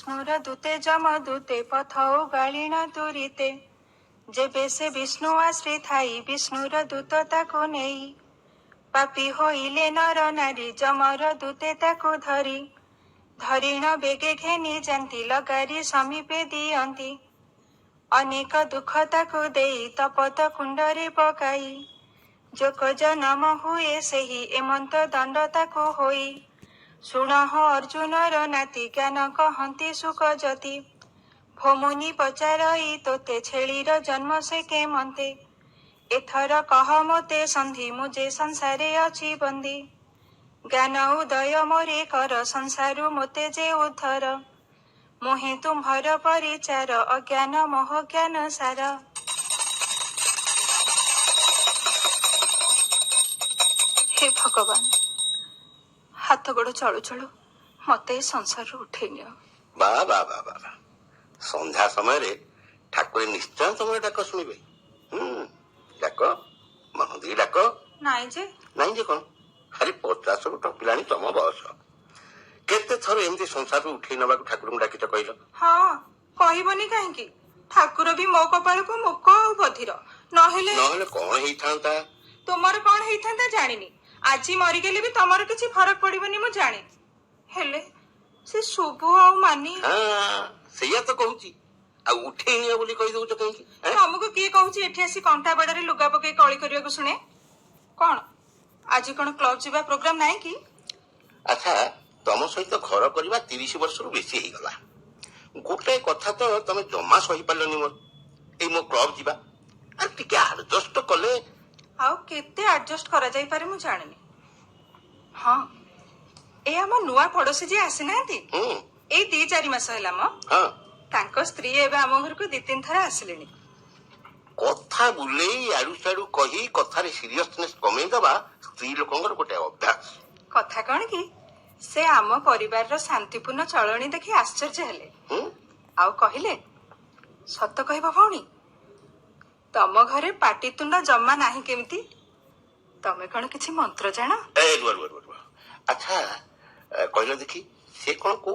ବିଷ୍ଣୁର ଦୂତେ ଯମ ଦୂତେ ପଥ ଗାଳିଣ ତୁରିତେ ଯେବେ ସେ ବିଷ୍ଣୁ ଆଶ୍ରି ଥାଇ ବିଷ୍ଣୁର ଦୂତ ତାକୁ ନେଇ ପାପୀ ହୋଇଲେ ନର ନାରୀ ଯମର ଦୂତେ ତାକୁ ଧରିଣ ବେଗେ ଘେନି ଯାନ୍ତି ଲଗାରି ସମୀପେ ଦିଅନ୍ତି ଅନେକ ଦୁଃଖ ତାକୁ ଦେଇ ତପତ କୁଣ୍ଡରେ ପକାଇ ଯୋଗ ଜନମ ହୁଏ ସେହି ଏମନ୍ତ ଦଣ୍ଡ ତାକୁ ହୋଇ ଶୁଣଃ ଅର୍ଜୁନର ନାତି ଜ୍ଞାନ କହନ୍ତି ସୁକଜତି ଭୋମୁନି ପଚାରଇ ତୋତେ ଛେଳିର ଜନ୍ମ ସେ କେମନ୍ତେ ଏଥର କହ ମୋତେ ସନ୍ଧି ମୁଁ ଯେ ସଂସାରେ ଅଛି ବନ୍ଦୀ ଜ୍ଞାନ ଉଦୟ ମୋରେ କର ସଂସାରୁ ମୋତେ ଯେ ଉଦ୍ଧର ମୋହି ତୁମ୍ଭର ପରିଚାର ଅଜ୍ଞାନ ମୋହ ଜ୍ଞାନ ସାର। हे भगवान हाथ गोड़ चलु चलु मत संसार उठे नियो। बा बा बा बा संध्या समय रे ठाकुर निश्चय तुम डाक शुणे डाक मन दी डाक नाई जे कौन अरे 50 टपिला तुम बयस केते थर एमती संसार उठे नवा ठाकुर को डाकिच कहल। हाँ कहबनी कहीं ठाकुर भी मो कपाल को मुक आ बधिर नहेले कौन हेई थांता तुमर कौन हेई थांता जानिनी आज मरीगले भी तमर किसी फरक पड़बनी मु जाने हेले से शुभ आ मानी सैया तो कहूची आ उठे नियो बोली कहि दउछ कहीं हमको किए कहूची एठी आसी कंटा बड़ारे लुगा पके कळी करिया को सुने कौन आज कौन क्लब जीवा प्रोग्राम नाही की। अच्छा तम सहित घर करवा 30 वर्ष रु बेसी ही गला गोटे कथा तो तमे जमा सही पालनी मोर ए मो क्लब जीवा आ टिके एडजस्ट कले आउ केते एडजस्ट करा जाई पारे मु जानिनी। हाँ ए हम नुआ पड़ोसी जी आसी नांती ए 2-4 मास हैला म हां तांको स्त्री एबे हम घर को 2-3 थरा आसिलेनी कथा बुलेई आडू साडू कही कथारे सीरियसनेस कमे दबा स्त्री लोकंगर गोटे अभ्यास कथा कौन की से आम परिवार रो शांतिपूर्ण चलनी देखि आश्चर्य हेले आउ कहिले सत कहबो भौणी तम घरे पाटितुंड जमा नाही केमती तमे कौन किछि मंत्र जाना। अच्छा कहलो देखी से कौन को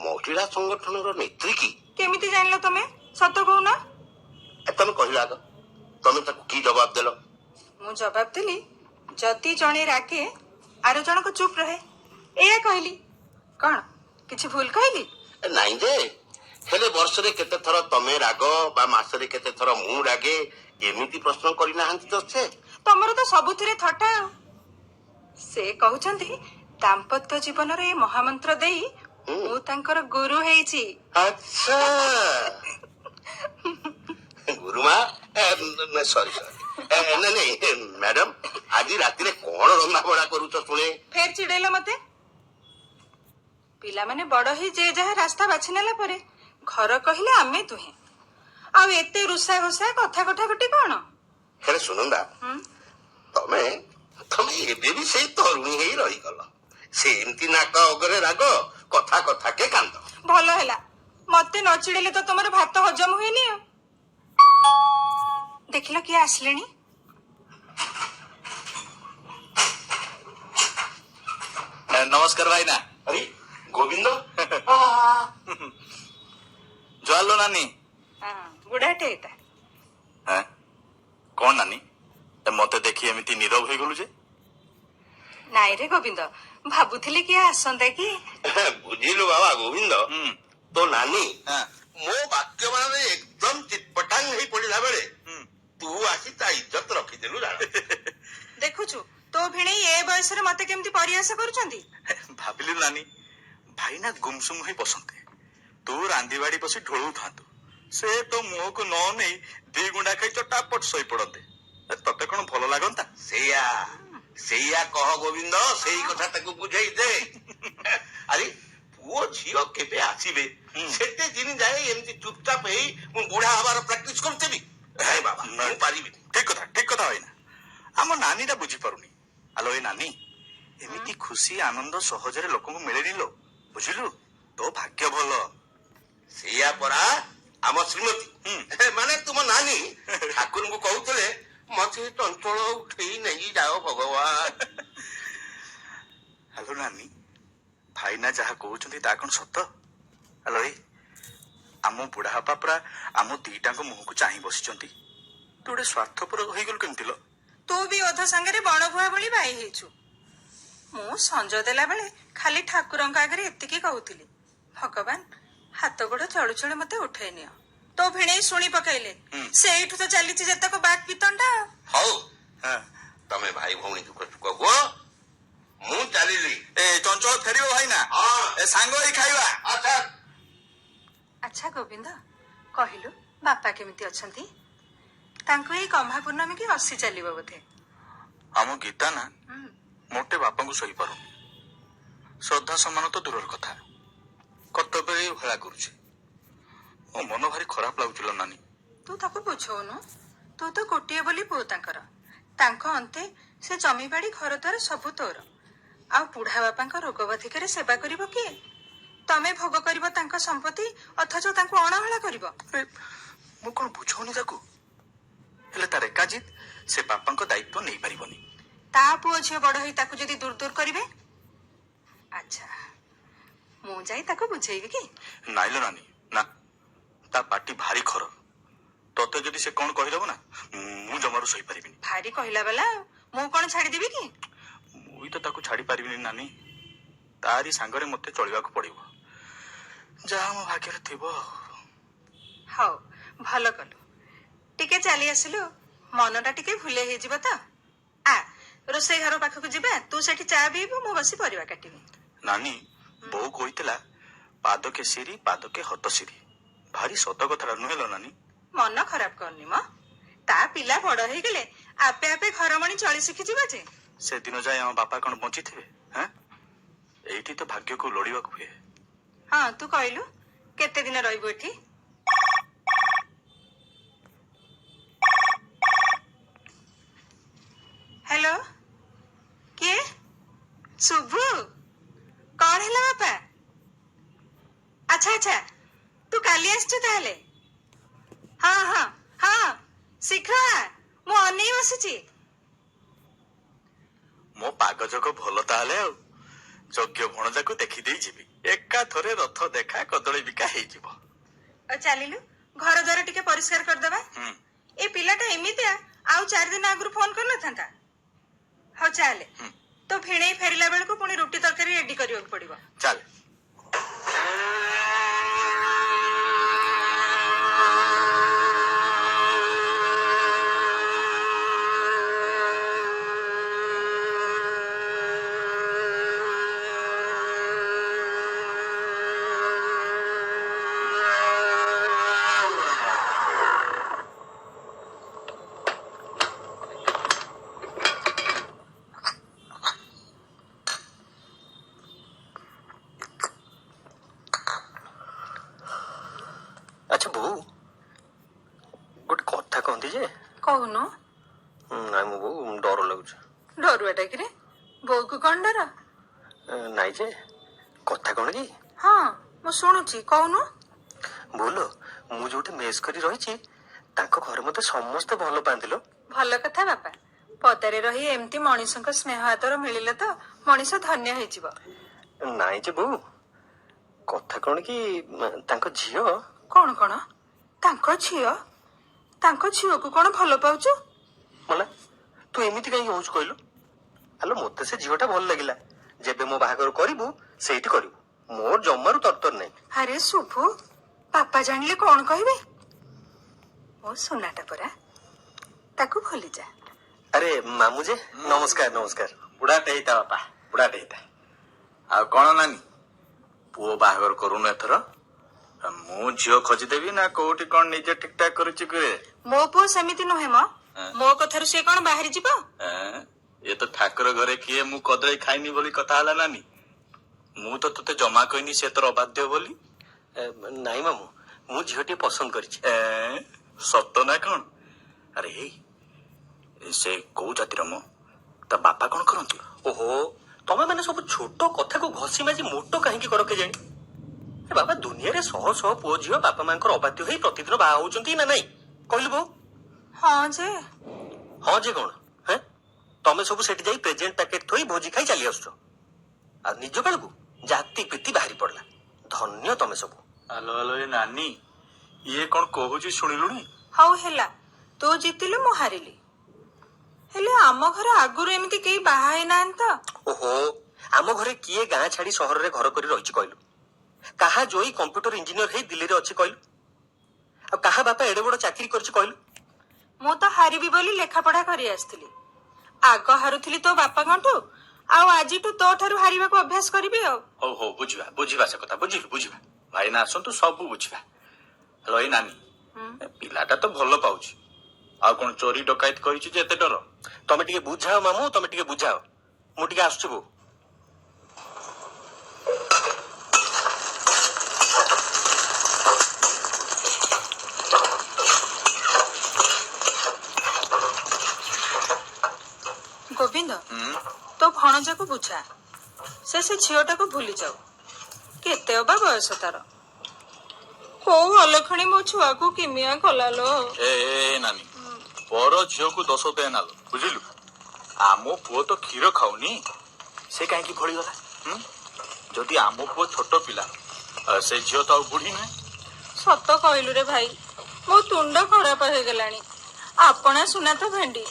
महिला संगठन रो नेत्री की केमिति जानलो तमे सत कहूना तमे कहला आग तमे ताको की जवाब देलो मु जवाब देली जति जणे रागे आरो जण को चुप रहे एया कहली कौन किछि भूल कहली नाइन जे हेले वर्ष रे केते थर तमे राग बा मास रे केते थर मु रागे एमिति प्रश्न करि नाहंती तो से तमरो तो सबुथिरे थटा से कहउचंती दाम्पत्य जीवन रे महामंत्र देई मु तांकर गुरु हेइची। अच्छा गुरुमा सॉरी नहीं मैडम आज राति रे कोन रंगा बड़ा करूछ सुने फेर चिड़ेला मते पिला माने बड़ ही जे जहा रास्ता बाछि नेला परे घर कहिले आमे तुहे आ एते रुसा घुसा कथा कथा कटी कोन हेले सुनंदा तमे एबे भी से तरुणी हेई रही गल से एमती नाका अगरे राग कथा कथा के कांद भलो हैला मते न चिड़ेले तो तमर भात हजम हुएनी देखिलो किए आसलेनी नमस्कार भाई ना अरे गोविंद जुआलो नानी बुढ़ाटे हैं कौन नानी मते देखी एमिति नीरव हो गलु जे नाई रे गोविंद भाबुथिले किए आसंता कि बुझिलु बाबा गोविंद तो नानी हाँ। मो वाक्य माने एकदम चिटपटांग हेई पड़िला बेले तू आसी ता इज्जत रखी देलु जाना देखुछु तो भिणे ए बयस रे मते केमती परियास करूचंती भाबिलु नानी भाई ना गुमसुम होई बसंते तू रांदीबाड़ी बसी ढोलू थांतु से तो मुह को न नहीं 2 गुंडा खाई चटापट सोई पड़ते तते कौन भल लागंता सेया कह गोविंद सेई कथा ताकू बुझाई दे अरे पुओ झियो केबे आसीबे सेते दिन जाए एमती चुपचाप हेई मु बुढ़ा हबार प्रैक्टिस करतेबी हे बाबा मैं पारिबी ठीक कथा होई ना हम नानीटा बुझी पारुनी आलो ए नानी एमिति खुशी आनंद सहजरे लोक को मिले लो बुझिलु तो भाग्य भल सेया परा आम श्रीमती माने तुम नानी ठाकुर को कहूतले मते चंचल उठेई नहीं जाओ भगवान हेलो नानी भाई ना जहा कहउछंती ता कोन सत हेलो ए ଆମ ବୁଢା ବାପା ପୁରା ଆମ ଦିଟାଙ୍କ ମୁହଁକୁ ଚାହିଁ ବସିଛନ୍ତି। ତୁ ଗୋଟେ ସ୍ୱାର୍ଥପର ହେଇଗଲୁ କେମିତି ଲ? ତୁ ବି ଓଧ ସାଙ୍ଗରେ ବଣଭୁଆ ଭଳି ବାଇ ହେଇଛୁ। ମୁଁ ସଞ୍ଜ ଦେଲା ବେଳେ ଖାଲି ଠାକୁରଙ୍କ ଆଗରେ ଏତିକି କହୁଥିଲି, ଭଗବାନ ହାତ ଗୋଡ ଚଳୁ ଚଳୁ ମତେ ଉଠେଇ ନିଅ। ତୋ ଭିଣେଇ ଶୁଣି ପକେଇଲେ। ସେଇଠୁ ତ ଚାଲିଛି ଯେତକ ବାକ୍ ପିତଣ୍ଡା। ହଉ ହଁ। ତମେ ଭାଇ ଭଉଣୀ ଦୁଃଖ ସୁଖ କୁହ, ମୁଁ ଚାଲିଲି। ଏ ଚଞ୍ଚଳ ଫେରିବ ଭାଇନା? ହଁ। ଏ ସାଙ୍ଗ ହେଇ ଖାଇବା। ଆଚ୍ଛା ଆଚ୍ଛା ଗୋବିନ୍ଦ, କହିଲୁ ବାପା କେମିତି ଅଛନ୍ତି? ତାଙ୍କୁ ଏଇ ଗହ୍ମା ପୂର୍ଣ୍ଣମୀ କି ଅସି ଚାଲିବ ବୋଧେ। ଆମ ଗୀତା ନା ମୋଟେ ବାପାଙ୍କୁ ସହିପାରୁନି। ଶ୍ରଦ୍ଧା ସମାନ ତ ଦୂରର କଥା, କର୍ତ୍ତବ୍ୟରେ ହେଳା କରୁଛି। ମୋ ମନ ଭାରି ଖରାପ ଲାଗୁଥିଲା ନାନୀ। ତୁ ତାକୁ ବୁଝଉନୁ। ତୁ ତ ଗୋଟିଏ ବୋଲି ପୁଅ ତାଙ୍କର। ତାଙ୍କ ଅନ୍ତେ ସେ ଜମିବାଡି ଘର ଦ୍ୱାର ସବୁ ତୋର। ଆଉ ବୁଢା ବାପାଙ୍କ ରୋଗ ବାଧିକରେ ସେବା କରିବ କିଏ? ତମେ ଭୋଗ କରିବ ତାଙ୍କ ସମ୍ପତ୍ତି, ଅଥଚ ତାଙ୍କୁ ଅଣହେଳା କରିବ। ମୁଁ କଣ ବୁଝଉନି ତାକୁ? ହେଲେ ତାର ଏକା ଜିଦ୍, ସେ ବାପାଙ୍କ ଦାୟିତ୍ୱ ନେଇପାରିବନି। ତା ପୁଅ ଝିଅ ବଡ ହେଇ ତାକୁ ଯଦି ଦୂର ଦୂର କରିବେ। ଆଚ୍ଛା, ମୁଁ ଯାଇ ତାକୁ ବୁଝେଇବି କି? ନାଇଲ ନାନୀ, ନା। ତା ପାଟି ଭାରି ଖର। ତତେ ଯଦି ସେ କଣ କହିଦବ ନା, ମୁଁ ଜମାରୁ ସହିପାରିବିନି। ଭାରି କହିଲା ବାଲା, ମୁଁ କଣ ଛାଡିଦେବି କି? ମୁଁ ତ ତାକୁ ଛାଡି ପାରିବିନି ନାନୀ। ତାରି ସାଙ୍ଗରେ ମତେ ଚଳିବାକୁ ପଡିବ, ଯାହା ମୋ ଭାଗ୍ୟରେ ଥିବ। ହଉ, ଭଲ କଲୁ। ଟିକେ ଚାଲି ଆସିଲୁ, ମନଟା ଟିକେ ଭୁଲେଇ ହେଇଯିବ ତ। ଆ, ରୋଷେଇ ଘର ପାଖକୁ ଯିବା। ତୁ ସେଠି ଚା ପିଇବୁ, ମୁଁ ବସି ପରିବା କାଟିବି। ନାନୀ, ବୋଉ କହିଥିଲା ପାଦକେ ସିରି ପାଦକେ ହତ ସିରି। ଭାରି ସତ କଥାଟା ନୁହେଁଲ ନାନୀ? ମନ ଖରାପ କରନି ମ। ତା ପିଲା ବଡ ହେଇଗଲେ ଆପେ ଆପେ ଘରମଣି ଚଳି ଶିଖିଯିବ ଯେ। ସେଦିନ ଯାଏ ଆମ ବାପା କଣ ବଞ୍ଚିଥିବେ? ହଁ, ଏଇଠି ତ ଭାଗ୍ୟକୁ ଲୋଡିବାକୁ ହୁଏ। ହଁ, ତୁ କହିଲୁ କେତେ ଦିନ ରହିବୁ ଏଠି? ହ୍ୟାଲୋ, କିଏ? ଶୁଭୁ? କଣ ହେଲା ବାପା? ଆଚ୍ଛା ଆଚ୍ଛା, ତୁ କାଲି ଆସିଛୁ ତାହେଲେ? ହଁ ହଁ ହଁ, ଶୀଘ୍ର ଆ, ମୁଁ ଅନେଇ ବସିଛି। ମୋ ପାଗ ଯୋଗ ଭଲ ତାହେଲେ ଆଉ। ଯଜ୍ଞ ଭଣଜାକୁ ଦେଖିଦେଇ ଯିବି। ଏକାଥରେ ରଥ ଦେଖା କଦଳୀ ବିକା ହେଇଯିବ। ଆଉ ଚାଲିଲୁ, ଘର ଦ୍ୱାର ଟିକେ ପରିଷ୍କାର କରିଦବା। ଏ ପିଲାଟା ଏମିତିଆ, ଆଉ 4 ଦିନ ଆଗରୁ ଫୋନ କରିନଥାନ୍ତା। ହଉ ଚାଲେ, ତୋ ଭିଣେଇ ଫେରିଲା ବେଳକୁ ପୁଣି ରୁଟି ତରକାରୀ ରେଡି କରିବାକୁ ପଡିବ। ଚାଲ। ଆଚ୍ଛା ବୋଉ, ଗୋଟେ କଥା କହନ୍ତି ଯେ। କହୁନୁ। ନାଇଁ ମୋ ବୋଉ, ଡର ଲାଗୁଛି। ଡରୁଆଟା କିରେ? ବୋଉକୁ କଣ ଡର? ନାଇଁ ଯେ, କଥା କଣ କି? ହଁ, ମୁଁ ଶୁଣୁଛି, କହୁନୁ। ବୋଉଲ, ମୁଁ ଯୋଉଠି ମେସ୍ କରି ରହିଛି, ତାଙ୍କ ଘରେ ମତେ ସମସ୍ତେ ଭଲ ପାଆନ୍ତି ଲୋ। ଭଲ କଥା ବାପା। ପଦାରେ ରହି ଏମିତି ମଣିଷଙ୍କ ସ୍ନେହ ଆଦର ମିଳିଲେ ତ ମଣିଷ ଧନ୍ୟ ହେଇଯିବ। ନାଇଁ ଯେ ବୋଉ, କଥା କଣ କି, ତାଙ୍କ ଝିଅ। କଣ କଣ? ତାଙ୍କ ଝିଅ? ତାଙ୍କ ଝିଅକୁ କଣ ଭଲ ପାଉଛୁ? ମଲା, ତୁ ଏମିତି କାହିଁକି ହଉଛୁ କହିଲୁ? ଆଲୋ, ମତେ ସେ ଝିଅଟା ଭଲ ଲାଗିଲା। ଯେବେ ମୋ ବାହାଘର କରିବୁ, ସେଇଠି କରିବୁ। ମୋର ଜମାରୁ ତରତର ନାହିଁ। ଆରେ ଶୁଭୁ, ବାପା ଜାଣିଲେ କଣ କହିବେ? ମୋ ସୁନାଟା ପରା, ତାକୁ ଭୁଲିଯା। ଆରେ ମାମୁଁ ଯେ, ନମସ୍କାର ନମସ୍କାର। ବୁଢାଟେ ହେଇଥା ବାପା, ବୁଢାଟେ ହେଇଥା। ଆଉ କଣ ନାନୀ, ପୁଅ ବାହାଘର କରୁନୁ ଏଥର? ମୁଁ ଝିଅ ଖୋଜିଦେବି ନା କୋଉଠି କଣ ନିଜେ ଠିକ ଠାକ କରୁଛି କୁହେ? ମୋ ପୁଅ ସେମିତି ନୁହେଁ ମ। ମୋ କଥାରୁ ସେ କଣ ବାହାରି ଯିବ? ଏ ତ ଠାକୁର ଘରେ କିଏ ମୁଁ କଦଳୀ ଖାଇନି ବୋଲି କଥା ହେଲା ନାନୀ। ମୁଁ ତ ତତେ ଜମା କହିନି ସେ ତୋର ଅବାଧ୍ୟ ବୋଲି। ନାଇଁ ମାମୁଁ, ମୁଁ ଝିଅଟିଏ ପସନ୍ଦ କରିଛି। ସତ ନା କଣ? ଆରେ ସେ କୋଉ ଜାତିର ମ? ତା ବାପା କଣ କରନ୍ତି? ଓହୋ, ତମେ ମାନେ ସବୁ ଛୋଟ କଥାକୁ ଘଷି ମାଜି ମୋଟ କାହିଁକି କର କେଜାଣି? ବାବା, ଦୁନିଆରେ ଶହ ଶହ ପୁଅ ଝିଅ ବାପା ମାଙ୍କର ଅବାଧ୍ୟ ହେଇ ପ୍ରତିଦିନ ବାହା ହଉଛନ୍ତି ନା ନାଇଁ କହିଲୁ ବୋଉ? ହଁ ଯେ। ହଁ ଯେ କଣ? ତମେ ସବୁ ସେଠି ଯାଇ ପ୍ରେଜେଣ୍ଟ ପ୍ୟାକେଟ ଥୋଇ ଭୋଜି ଖାଇ ଚାଲି ଆସୁଛ। ଆଉ ନିଜ ବେଳକୁ ଜାତି ପ୍ରୀତି ବାହାରି ପଡିଲା। ଧନ୍ୟ ତମେ ସବୁ। ଆଲୋ ଆଲୋ, ଏ ନାନୀ, ଇଏ କଣ କହୁଛି ଶୁଣିଲୁଣି? ହଉ ହେଲା, ତୁ ଜିତିଲୁ ମୁଁ ହାରିଲି। ହେଲେ ଆମ ଘରେ ଆଗରୁ ଏମିତି କେହି ବାହା ହେଇନାହାନ୍ତି ତ? ଓହୋ, ଆମ ଘରେ କିଏ ଗାଁ ଛାଡି ସହରରେ ଘର କରି ରହିଛି କହିଲୁ? କାହା ଜୋଇ କମ୍ପ୍ୟୁଟର ଇଞ୍ଜିନିୟର ହେଇ ଦିଲ୍ଲୀରେ ଅଛି କହିଲୁ? ଆଉ କାହା ବାପା ଏଡେ ବଡ ଚାକିରି କରିଛି କହିଲୁ? ମୁଁ ତ ହାରିବି ବୋଲି ଲେଖାପଢା କରି ଆସିଥିଲି। ଆଗ ହାରୁଥିଲି ତୋ ବାପାଙ୍କଠୁ, ଆଉ ଆଜିଠୁ ତୋ ଠାରୁ ହାରିବାକୁ ଅଭ୍ୟାସ କରିବି ଆଉ। ହଉ ହଉ, ବୁଝିବା ସେ କଥା, ବୁଝିବା। ଭାଇନା ଆସନ୍ତୁ, ସବୁ ବୁଝିବା। ହେଲୋ ଏଇ ନାନୀ, ପିଲାଟା ତ ଭଲ ପାଉଛି, ଆଉ କଣ ଚୋରି ଡକାୟତ କରିଛି ଯେ ଏତେ ଡର? ତମେ ଟିକେ ବୁଝାଅ ମାମୁଁ, ତମେ ଟିକେ ବୁଝାଅ। ମୁଁ ଟିକେ ଆସୁଛି ବୋଉ। ଗୋବିନ୍ଦ, ତୋ ଭଣଜାକୁ ବୁଝା, ସେ ଝିଅଟାକୁ ଭୁଲି ଯାଉ। କେତେ ଅବା ବୟସ ତାର। କୋଉ ଅଲକ୍ଷଣୀ ମୋ ଛୁଆକୁ କିମିଆ କଲାଲୋ। ଏ ନାନୀ, ପର ଝିଅକୁ ଦୋଷ ଦେ ନାଲୋ, ବୁଝିଲୁ? ଆମ ପୁଅ ତ କ୍ଷୀର ଖାଉନି, ସେ କାହିଁକି ଭଳିଗଲା? ଯଦି ଆମ ପୁଅ ଛୋଟ ପିଲା, ସେ ଝିଅ ତ ଆଉ ବୁଢୀ ନୁହେଁ। ସତ କହିଲୁ ରେ ଭାଇ, ମୋ ତୁଣ୍ଡ ଖରାପ ହେଇଗଲାଣି। ଆପଣା ସୁନା ତ ଭେଣ୍ଡି,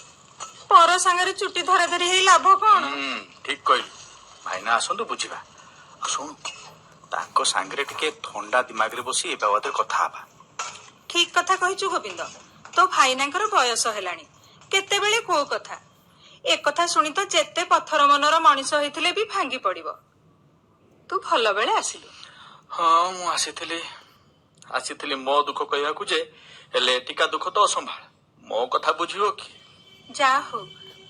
ପର ସାଙ୍ଗରେ ଚୁଟି ଧରାଧରି ହେଇ ଲାଭ କଣ? ଠିକ କହିଲୁ। ଭାଇନା ଆସନ୍ତୁ, ବୁଝିବା। ଆଉ ଶୁଣୁ, ତାଙ୍କ ସାଙ୍ଗରେ ଟିକେ ଥଣ୍ଡା ଦିମାଗରେ ବସି ଏ ବାବଦରେ କଥା ହବା। ଠିକ କଥା କହିଛୁ ଗୋବିନ୍ଦ। ତୋ ଭାଇନାଙ୍କର ବୟସ ହେଲାଣି, କେତେବେଳେ କୋଉ କଥା। ଏକଥା ଶୁଣି ତ ଯେତେ ପଥର ମନର ମଣିଷ ହେଇଥିଲେ ବି ଭାଙ୍ଗି ପଡିବ। ତୁ ଭଲ ବେଳେ ଆସିଲୁ। ହଁ, ମୁଁ ଆସିଥିଲି ମୋ ଦୁଃଖ କହିବାକୁ, ଯେ ହେଲେ ଏଠିକା ଦୁଃଖ ତ ଅସମ୍ଭାଳ। ମୋ କଥା ବୁଝିବ କି? ଯା ହଉ,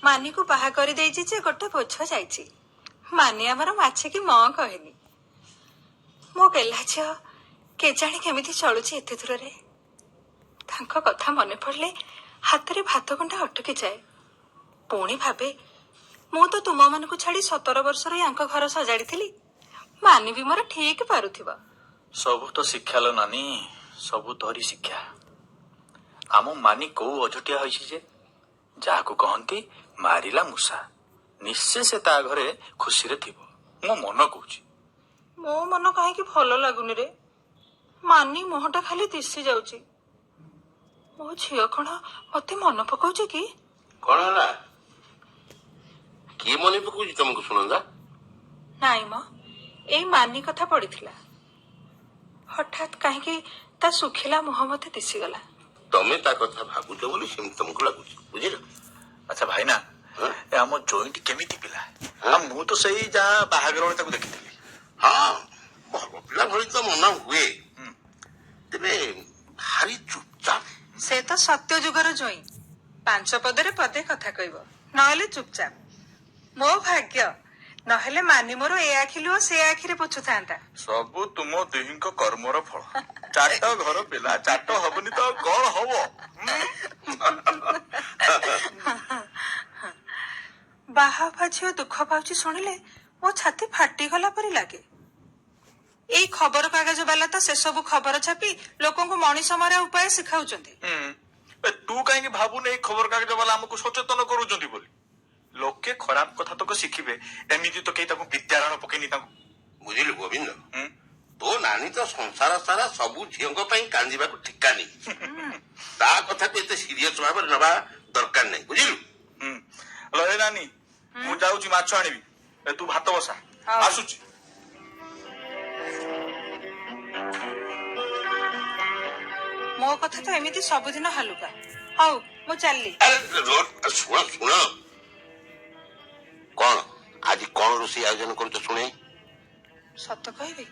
ମାନିକୁ ବାହା କରିଦେଇଛି ଯେ ଗୋଟେ ବୋଝ ଯାଇଛି। ମାନି ଆମର ମାଛିକି ମ କହେନି। ମୋ ଗେହ୍ଲା ଝିଅ କେଜାଣି କେମିତି ଚଳୁଛି ଏତେ ଦୂରରେ। ତାଙ୍କ କଥା ମନେ ପଡିଲେ ହାତରେ ଭାତ ଗଣ୍ଡା ଅଟକି ଯାଏ। ପୁଣି ଭାବେ, ମୁଁ ତ ତୁମମାନଙ୍କୁ ଛାଡି 17 ବର୍ଷର ୟାଙ୍କ ଘର ସଜାଡିଥିଲି। ମାନି ବି ମୋର ଠିକ ପାରୁଥିବ। ସବୁ ତ ଶିକ୍ଷା ଲ ନାନୀ, ସବୁ ତୋରି ଶିକ୍ଷା। ଆମ ମାନି କୋଉ ଅଝଟିଆ ହୋଇଛି ଯେ, ଯାହାକୁ କହନ୍ତି ମାରିଲା ମୂଷା। ନିଶ୍ଚୟ ସେ ତା ଘରେ ଖୁସିରେ ଥିବ, ମୋ ମନ କହୁଛି। ମୋ ମନ କାହିଁକି ଭଲ ଲାଗୁନି ରେ। ମାନି ମୁହଁଟା ଖାଲି ଦିଶି ଯାଉଛି। ମୋ ଝିଅ କଣ ମତେ ମନେ ପକଉଛି କି? କଣ ହେଲା? କିଏ ମନେ ପକଉଛି ତମକୁ ସୁନନ୍ଦା? ନାଇଁ ମ, ଏଇ ମାନି କଥା ପଡିଥିଲା। ହଠାତ୍ କାହିଁକି ତା ଶୁଖିଲା ମୁହଁ ମତେ ଦିଶିଗଲା। ତମେ ତା କଥା ଭାବୁଛ ବୋଲି ସେମିତି ତମକୁ ଲାଗୁଛି, ବୁଝିଲ? ଆଚ୍ଛା ଭାଇନା, ଏ ଆମ ଜୋଇଁଟି କେମିତି ପିଲା? ମୁଁ ତ ସେଇ ଯାହା ବାହାଘର ବେଳେ ତାକୁ ଦେଖିଥିଲି। ହଁ, ଭଲ ପିଲା ଭଳି ତ ମନ ହୁଏ, ତେବେ ଭାରି ଚୁପଚାପ। ସେ ତ ସତ୍ୟ ଯୁଗର ଜୋଇଁ, 5 ପଦରେ ପଦେ କଥା କହିବ, ନହେଲେ ଚୁପଚାପ। ମୋ ଭାଗ୍ୟ, ନହେଲେ ମାନି ମୋର ଏ ଆଖିଲୁ ସେ ଆଖିରେ ପୋଛୁଥାନ୍ତା। ସବୁ ତୁମ ଦୁହିଁଙ୍କ କର୍ମର ଫଳ। ଚାଟ ଘର ପିଲା, ଚାଟ ହବନି ତ ଆଉ କଣ ହବ? ବାହା ହବା ଝିଅ ଦୁଃଖ ପାଉଛି ଶୁଣିଲେ ମୋ ଛାତି ଫାଟିଗଲା ପରି ଲାଗେ। ଏଇ ଖବର କାଗଜ ବାଲା ତ ସେସବୁ ଖବର ଛାପି ଲୋକଙ୍କୁ ମଣିଷ ମରା ଉପାୟ ଶିଖାଉଛନ୍ତି। ତୁ କାହିଁକି ଭାବୁନି ଏଇ ଖବର କାଗଜ ବାଲା ଆମକୁ ସଚେତନ କରୁଛନ୍ତି ବୋଲି? ଲୋକେ ଖରାପ କଥା ତକ ଶିଖିବେ, ଏମିତି ତ କେହି ତାକୁ ବିଦ୍ୟାଳୟ ପକେଇନି ତାଙ୍କୁ। ବୁଝିଲୁ ଗୋବିନ୍ଦ, ତୋ ନାନୀ ତ ସଂସାର ସାରା ସବୁ ଝିଅଙ୍କ ପାଇଁ କାନ୍ଦିବାକୁ ଠିକା ନେଇଛି। ତା କଥାକୁ ଏତେ ସିରିୟସ ଭାବରେ ନେବା ଦରକାର ନାହିଁ, ବୁଝିଲୁ? ଏ ନାନୀ, ମୁଁ ଯାଉଛି ମାଛ ଆଣିବି, ତୁ ଭାତ ବସା, ଆସୁଛି। ମୋ କଥା ତ ଏମିତି ସବୁଦିନ ହାଲୁକା। ହଉ, ମୁଁ ଚାଲିଲି। ଶୁଣ, କଣ ଆଜି କଣ ରୋଷେଇ ଆୟୋଜନ କରୁଛ ଶୁଣେ? ସତ କହିବି,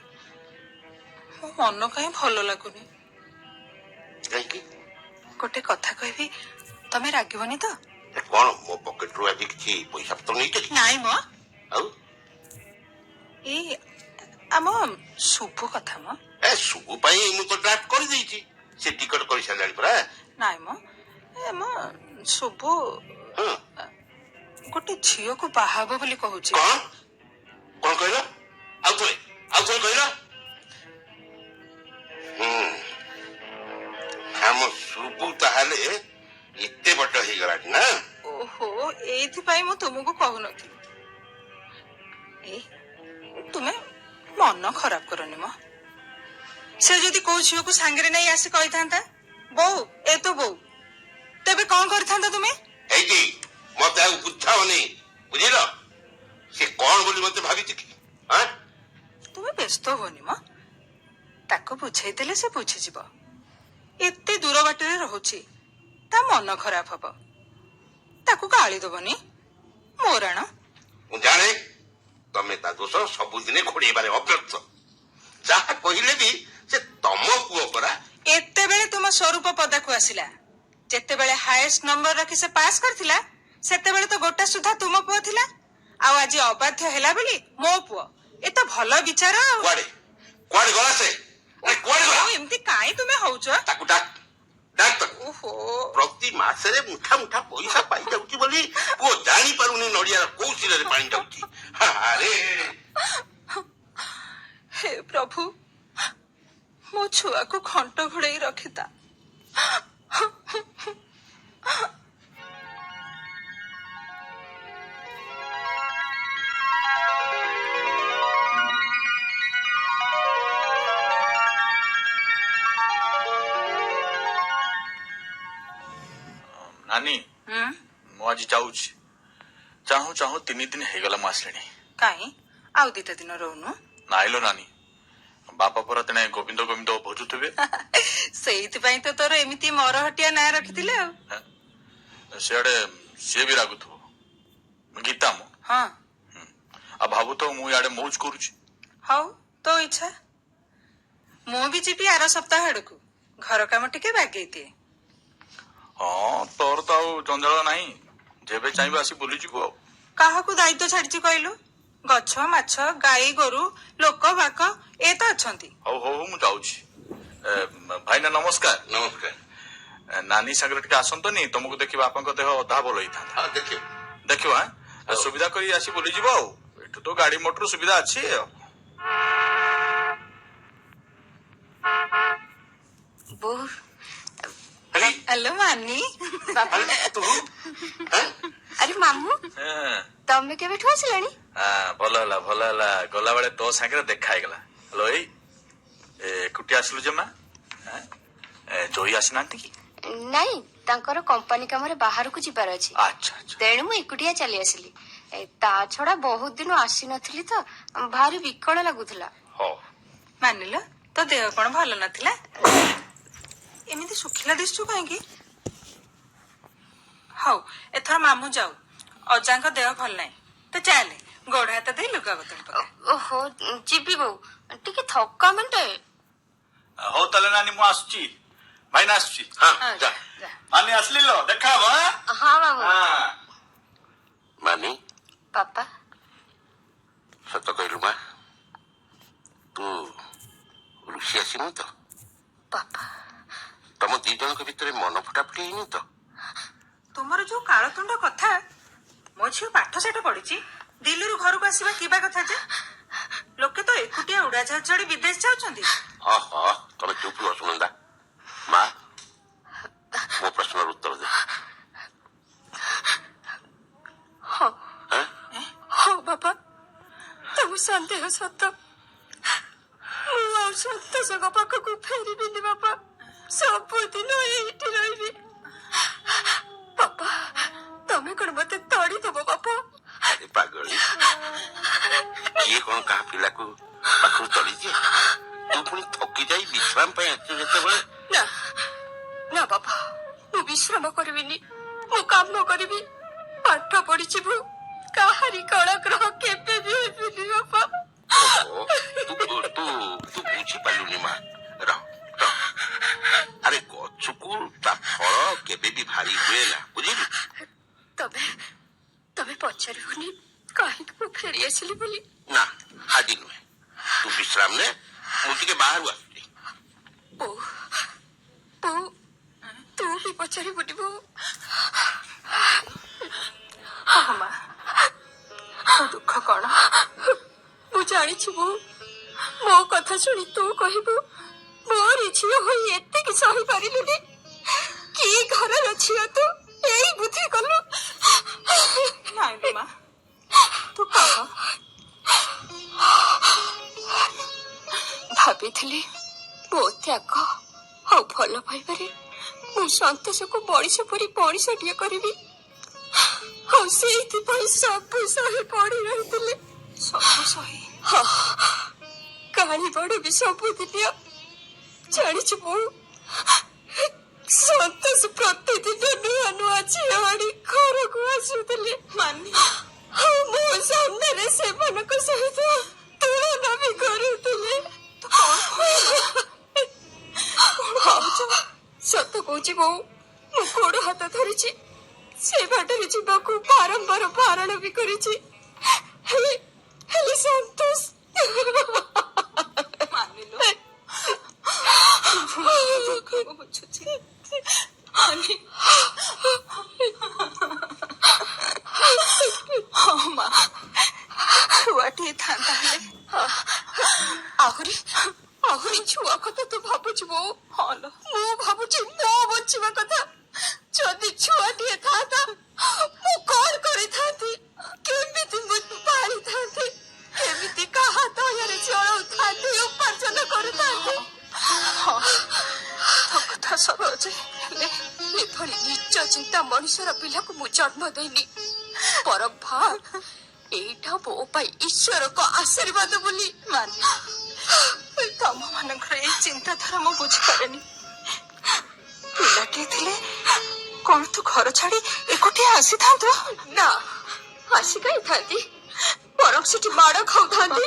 ମୋ ମନ କାହିଁ ଭଲ ଲାଗୁନି। କାହିଁକି? ଗୋଟେ କଥା କହିବି, ତମେ ରାଗିବନି ତ? କଣ ମୋ ପକେଟରୁ ଆଜି କିଛି ପଇସା ପତ୍ର ନେଇଛ? ନାଇଁ ମ, ଆଉ ଏଇ ଆମ ଶୁଭ କଥା ମ। ଶୁଭ ପାଇଁ ମୁଁ ତ ଡ୍ରାଫ୍ଟ କରିଦେଇଛି, ସେ ଟିକଟ କରିସାରିଲାଣି ପରା। ନାଇଁ ମ, ଶୁଭ ଗୋଟେ ଝିଅକୁ ବାହା ହବ ବୋଲି କହୁଛି। କଣ କହିଲ? ଆଉଥରେ କହିଲ? ଆମ ଶୁଭ ତାହେଲେ ଏତେ ବଡ ହେଇଗଲାଣି ନା? ଓହୋ, ଏଇଥିପାଇଁ ମୁଁ ତୁମକୁ କହୁନଥିଲି। ତୁମେ ମନ ଖରାପ କରନି ମ। ସେ ଯଦି କୋଉ ଝିଅକୁ ସାଙ୍ଗରେ ନେଇ ଆସି କହିଥାନ୍ତା ବୋଉ ଏ ତ ବୋଉ, ତେବେ କଣ କରିଥାନ୍ତା ତୁମେ? এইটি মতে আর বুঝাওনি, বুঝিল? সে কোন বলি মতে ভাবিছি কি? হ্যাঁ? ତୁମେ ବ୍ୟସ୍ତ ହୁଅନି ମ, ତାକୁ ବୁଝେଇ ଦେଲେ ସେ ବୁଝିଯିବ। ଏତେ ଦୂର ବାଟରେ ରହୁଛି, ତା ମନ ଖରାପ ହବ। ତାକୁ ଗାଳି ଦବନି ମୋରାଣ। ମୁଁ ଜାଣେ ତମେ ତା ଦୋଷ ସବୁଦିନେ ଘୋଡେଇବାରେ ଅଭ୍ୟସ୍ତ। ଯାହା କହିଲେ ବି ସେ ତମ ପୁଅ ପରା। ଏତେବେଳେ ତୁମ ସ୍ୱରୂପ ପଦାକୁ ଆସିଲା। ଯେତେବେଳେ ହାଏଷ୍ଟ ନମ୍ବର ରଖି ସେ ପାସ୍ କରିଥିଲା, ସେତେବେଳେ ତ ଗୋଟା ସୁଦ୍ଧା ତୁମ ପୁଅ ଥିଲା। ଆଉ ଆଜି ଅବାଧ୍ୟ ହେଲା ବୋଲି ମୋ ପୁଅ। ଏ ତ ଭଲ ବିଚାର ଆଉ। କୁଆଡେ କୁଆଡେ ଗଲା ସେ? କୁଆଡେ ଗଲା? ଏମିତି କାହିଁ ତୁମେ ହଉଛ? ତାକୁ ଡାକ ଡାକ ତାକୁ। ଓହୋ, ପ୍ରତି ମାସରେ ମୁଠା ମୁଠା ପଇସା ପାଇଯାଉଛି ବୋଲି ପୁଅ ଜାଣିପାରୁନି ନଡିଆର କୋଉ ଶିରରେ ପାଣି ଯାଉଛି। ଆରେ ହେ ପ୍ରଭୁ, ମୋ ଛୁଆକୁ ଖଣ୍ଟ ଘୋଡେଇ ରଖିତା। ନାନୀ ମୁଁ ଆଜି ଯାଉଛି। ଚାହୁଁ ଚାହୁଁ 3 ଦିନ ହେଇଗଲା ମୁଁ ଆସିଲିଣି। କାହିଁ ଆଉ 2 ଦିନ ରହୁନୁ? ନାଇଲୋ ନାନୀ, ବାପା ପରା ତେଣେ ଗୋବିନ୍ଦ ଗୋବିନ୍ଦ ଭୋଜୁଥିବେ। ସେଇଥିପାଇଁ ତ ତୋର ଏମିତି ମରହଟିଆ ନାଁ ରଖିଥିଲେ ଆଉ। ସିଆଡେ ସିଏ ବି ରାଗୁଥିବ। ଗୀତା ମୁଁ ହଁ, ଆଉ ଭାବୁଥିବ ମୁଁ ଇଆଡେ ମଉଜ କରୁଛି। ହଉ ତୋ ଇଚ୍ଛା। ମୁଁ ବି ଯିବି ଆର ସପ୍ତାହ ଆଡକୁ। ଘର କାମ ଟିକେ ବାଗେଇ ଦିଏ। ହଁ ତୋର ତ ଆଉ ଜଞ୍ଜାଳ ନାହିଁ, ଯେବେ ଚାହିଁବୁ ଆସି ବୁଲିଯିବୁ ଆଉ। କାହାକୁ ଦାୟିତ୍ୱ ଛାଡିଛି କହିଲୁ? ଗଛ ମାଛ ଗାଈ ଗୋରୁ ଲୋକ ବାକ ଏ ତ ଅଛନ୍ତି। ହଉ ହଉ ମୁଁ ଯାଉଛି। ଭାଇନା ନମସ୍କାର। ନମସ୍କାର। ନାନୀ ସାଙ୍ଗରେ ଟିକେ ଆସନ୍ତନି, ତମକୁ ଦେଖି ବାପାଙ୍କ ଦେହ ଅଧା ଭଲ ହେଇଥାନ୍ତା। ହଁ ଦେଖିବ। ଦେଖିବ ସୁବିଧା କରି ଆସି ବୁଲିଯିବ ଆଉ। ଏଠୁ ତ ଗାଡି ମଟର ସୁବିଧା ଅଛି ଆଉ। ବୋଉ ଆରେ ହ୍ୟାଲୋ ମାନି। ତୁ ଆରେ ମାମୁଁ, ତମେ କେବେଠୁ ଆସିଲାଣି? ଭଲ ହେଲା ଭଲ ହେଲା, ଗଲାବେଳେ ତୋ ସାଙ୍ଗରେ ଦେଖା ହେଇଗଲା। ହ୍ୟାଲୋ ଏଇ ଏକୁଟି ଆସିଲୁ ଯେ ମା? ଜୟୀ ଆସିନାହାନ୍ତି କି? ନାଇଁ, ତାଙ୍କର କମ୍ପାନୀ କାମରେ ବାହାରକୁ ଯିବାର ଅଛି। ଆଚ୍ଛା ଆଚ୍ଛା। ତେଣୁ ମୁଁ ଏକୁଟିଆ ଚାଲି ଆସିଲି। ତା ଛଡା ବହୁତ ଦିନ ଆସିନଥିଲି ତ ଭାରି ବିକଳ ଲାଗୁଥିଲା। ହଉ ମାନିଲ, ତୋ ଦେହ କଣ ଭଲ ନଥିଲା? ଏମିତି ଶୁଖିଲା ଦିଶୁଛୁ କାହିଁକି? ହଉ ଏଥର ମାମୁଁ ଯାଉ, ଅଜାଙ୍କ ଦେହ ଭଲ ନାହିଁ। ତ ଚାଲେ ଗୋଡ ହାତ ଦେଇ ଲୁଗା ବଦଳ ପକା। ଓହୋ, ଯିବି ବୋଉ, ଟିକେ ଥକା ମିଣ୍ଟେ। ହଉ ତାହେଲେ ନାନୀ ମୁଁ ଆସୁଛି। ଭାଇନା ଆସୁଛି। ହଁ ଯା। ନାନୀ ଆସିଲି ଲୋ, ଦେଖା ହବ। ହଁ ମାମୁଁ। ମାନି ପାପା, ସତ କହିଲୁ ମା, ତୁ ରୁଷି ଆସିନୁ ତ? ପାପା ତମ 2 ଜଣଙ୍କ ଭିତରେ ମନ ଫଟାଫଟି ହେଇନି ତ? ତୁମର ଯୋଉ କାଳତୁଣ୍ଡ କଥା, ମୋ ଝିଅ ପାଠ ସାଠ ପଢିଛି, ଦିଲ୍ଲୀରୁ ଘରକୁ ଆସିବା କିବା କଥା ଯେ? ଲୋକେ ତ ଏକୁଟିଆ ଉଡାଜାହାଜ ଚଢି ବିଦେଶ ଯାଉଛନ୍ତି। ହଁ ତମେ ଚୁପ ରୁହ ସୁନନ୍ଦା। ମା ମୋ ପ୍ରଶ୍ନର ଉତ୍ତର ଦେ। ହଁ ବାପା, ତମ ସନ୍ଦେହ ସତ। ମୁଁ ଆଉ ସନ୍ତୋଷଙ୍କ ପାଖକୁ ଫେରିବିନି ବାପା, ସବୁଦିନ ଏଇଠି ରହିବି। ବାପା, ତମେ କଣ ମତେ ତଡ଼ିଦବ ବାପା? ଆରେ ପାଗଳି, କିଏ କଣ କାହା ପିଲାକୁ ପାଖରୁ ତଳିଦିଏ? ତୁ ପୁଣି ଥକି ଯାଇ ବିଶ୍ରାମ ପାଇଁ ଆସିଛୁ ଯେତେବେଳେ। ନା ବାପା, ମୁଁ ବିଶ୍ରାମ କରିବିନି, ମୁଁ କାମ କରିବି, ପାଠ ପଢିଯିବୁ, କାହାରି କଳଗ୍ରହ କେବେ ବି ହେବିନି ବାପା। ତୁ ବୁଝିପାରିଲୁନି ମା। ରହ। ଆରେ ଗଛକୁ ତା ଫଳ କେବେ ବି ଭାରି ହୁଏ ନା, ବୁଝିଲୁ? ତମେ ପଚାରିବୁନି କାହିଁକି ମୁଁ ଫେରି ଆସିଲି ବୋଲି? ନା ଆଜି ନୁହେଁ, ତୁ ବିଶ୍ରାମ ନେ, ମୁଁ ଟିକେ ବାହାରୁ ଆସୁଛି। ବୋଉ, ତୁ ବି ପଚାରିବୁନି ବୋଉ? ମା, ତୋ ଦୁଃଖ କଣ? ମୁଁ ଜାଣିଛି ବୋଉ, ମୋ କଥା ଶୁଣି ତୁ କହିବୁ ମୋରି ଝିଅ ହୋଇ ଏତିକି ସହିପାରିଲୁନି। କି ଘରର ଝିଅ ତୁ, ଏଇ ବୁଦ୍ଧି କଲୁ? ନାଇଁ ମା, ତୁ କହ। ଭାବିଥିଲି ମୁଁ ସନ୍ତୋଷକୁ ମଣିଷ ପରି ମଣିଷଟିଏ କରିବି। ଆଉ ସେଇଥିପାଇଁ ସବୁ ସହି ପଡି ରହିଥିଲେ। ସବୁ ସହି କାଳି ବଡ ବି ସବୁଦିନ ଜାଣିଛୁ ବୋଉ, ସନ୍ତୋଷ ପ୍ରତିଦିନ ନୂଆ ନୂଆ ଝିଅ ଆଣି ଘରକୁ ଆସୁଥିଲେ। ମାନି ଆଉ ମୋ ସାମ୍ନାରେ ସେମାନଙ୍କ ସହିତ ତୁଳନା ବି କରୁଥିଲେ। ସତ କହୁଛି ବୋଉ, ମୁଁ ଗୋଡ ହାତ ଧରିଛି, ସେ ବାଟରେ ଯିବାକୁ ବାରମ୍ବାର ବାରଣ ବି କରିଛି, ହେଲେ ହେଲେ ସନ୍ତୋଷ ମାନିଲ ବୁଝୁଛି। ହଁ ମା, ଛୁଆଟିଏ ଥାନ୍ତା ହେଲେ। ଆହୁରି ଆହୁରି ଛୁଆ କଥା ତୁ ଭାବୁଛୁ ବୋଉ? ହଁ ଲୋ, ମୁଁ ଭାବୁଛି ମୋ ବଞ୍ଚିବା କଥା। ଯଦି ଛୁଆଟିଏ ଥାନ୍ତା ମୁଁ କଣ କରିଥାନ୍ତି? କେମିତି ମୁଁ ପାଳିଥାନ୍ତି? କେମିତି କାହା ଦୟାରେ ଚଳଉଥାନ୍ତି, ଉପାର୍ଜନ କରୁଥାନ୍ତି? ତୋ କଥା ସତ ଯେ, ହେଲେ ଏଭଳି ନିଜ ଚିନ୍ତା ମଣିଷର ପିଲାକୁ ମୁଁ ଜନ୍ମ ଦେଇନି। ବରଂ ଭାବ ଏଇଟା ମୋ ପାଇଁ ଈଶ୍ୱରଙ୍କ ଆଶୀର୍ବାଦ ବୋଲି ମାନି, ତମ ମାନଙ୍କର ଏଇ ଚିନ୍ତାଧାରା ମୁଁ ବୁଝିପାରେନି। ପିଲାଟିଏ ଥିଲେ କଣ ତୁ ଘର ଛାଡି ଏକୁଟିଆ ଆସିଥାନ୍ତୁ? ନା, ଆସି କାଇଥାନ୍ତି, ବରଂ ସେଠି ମାଡ ଖାଉଥାନ୍ତି।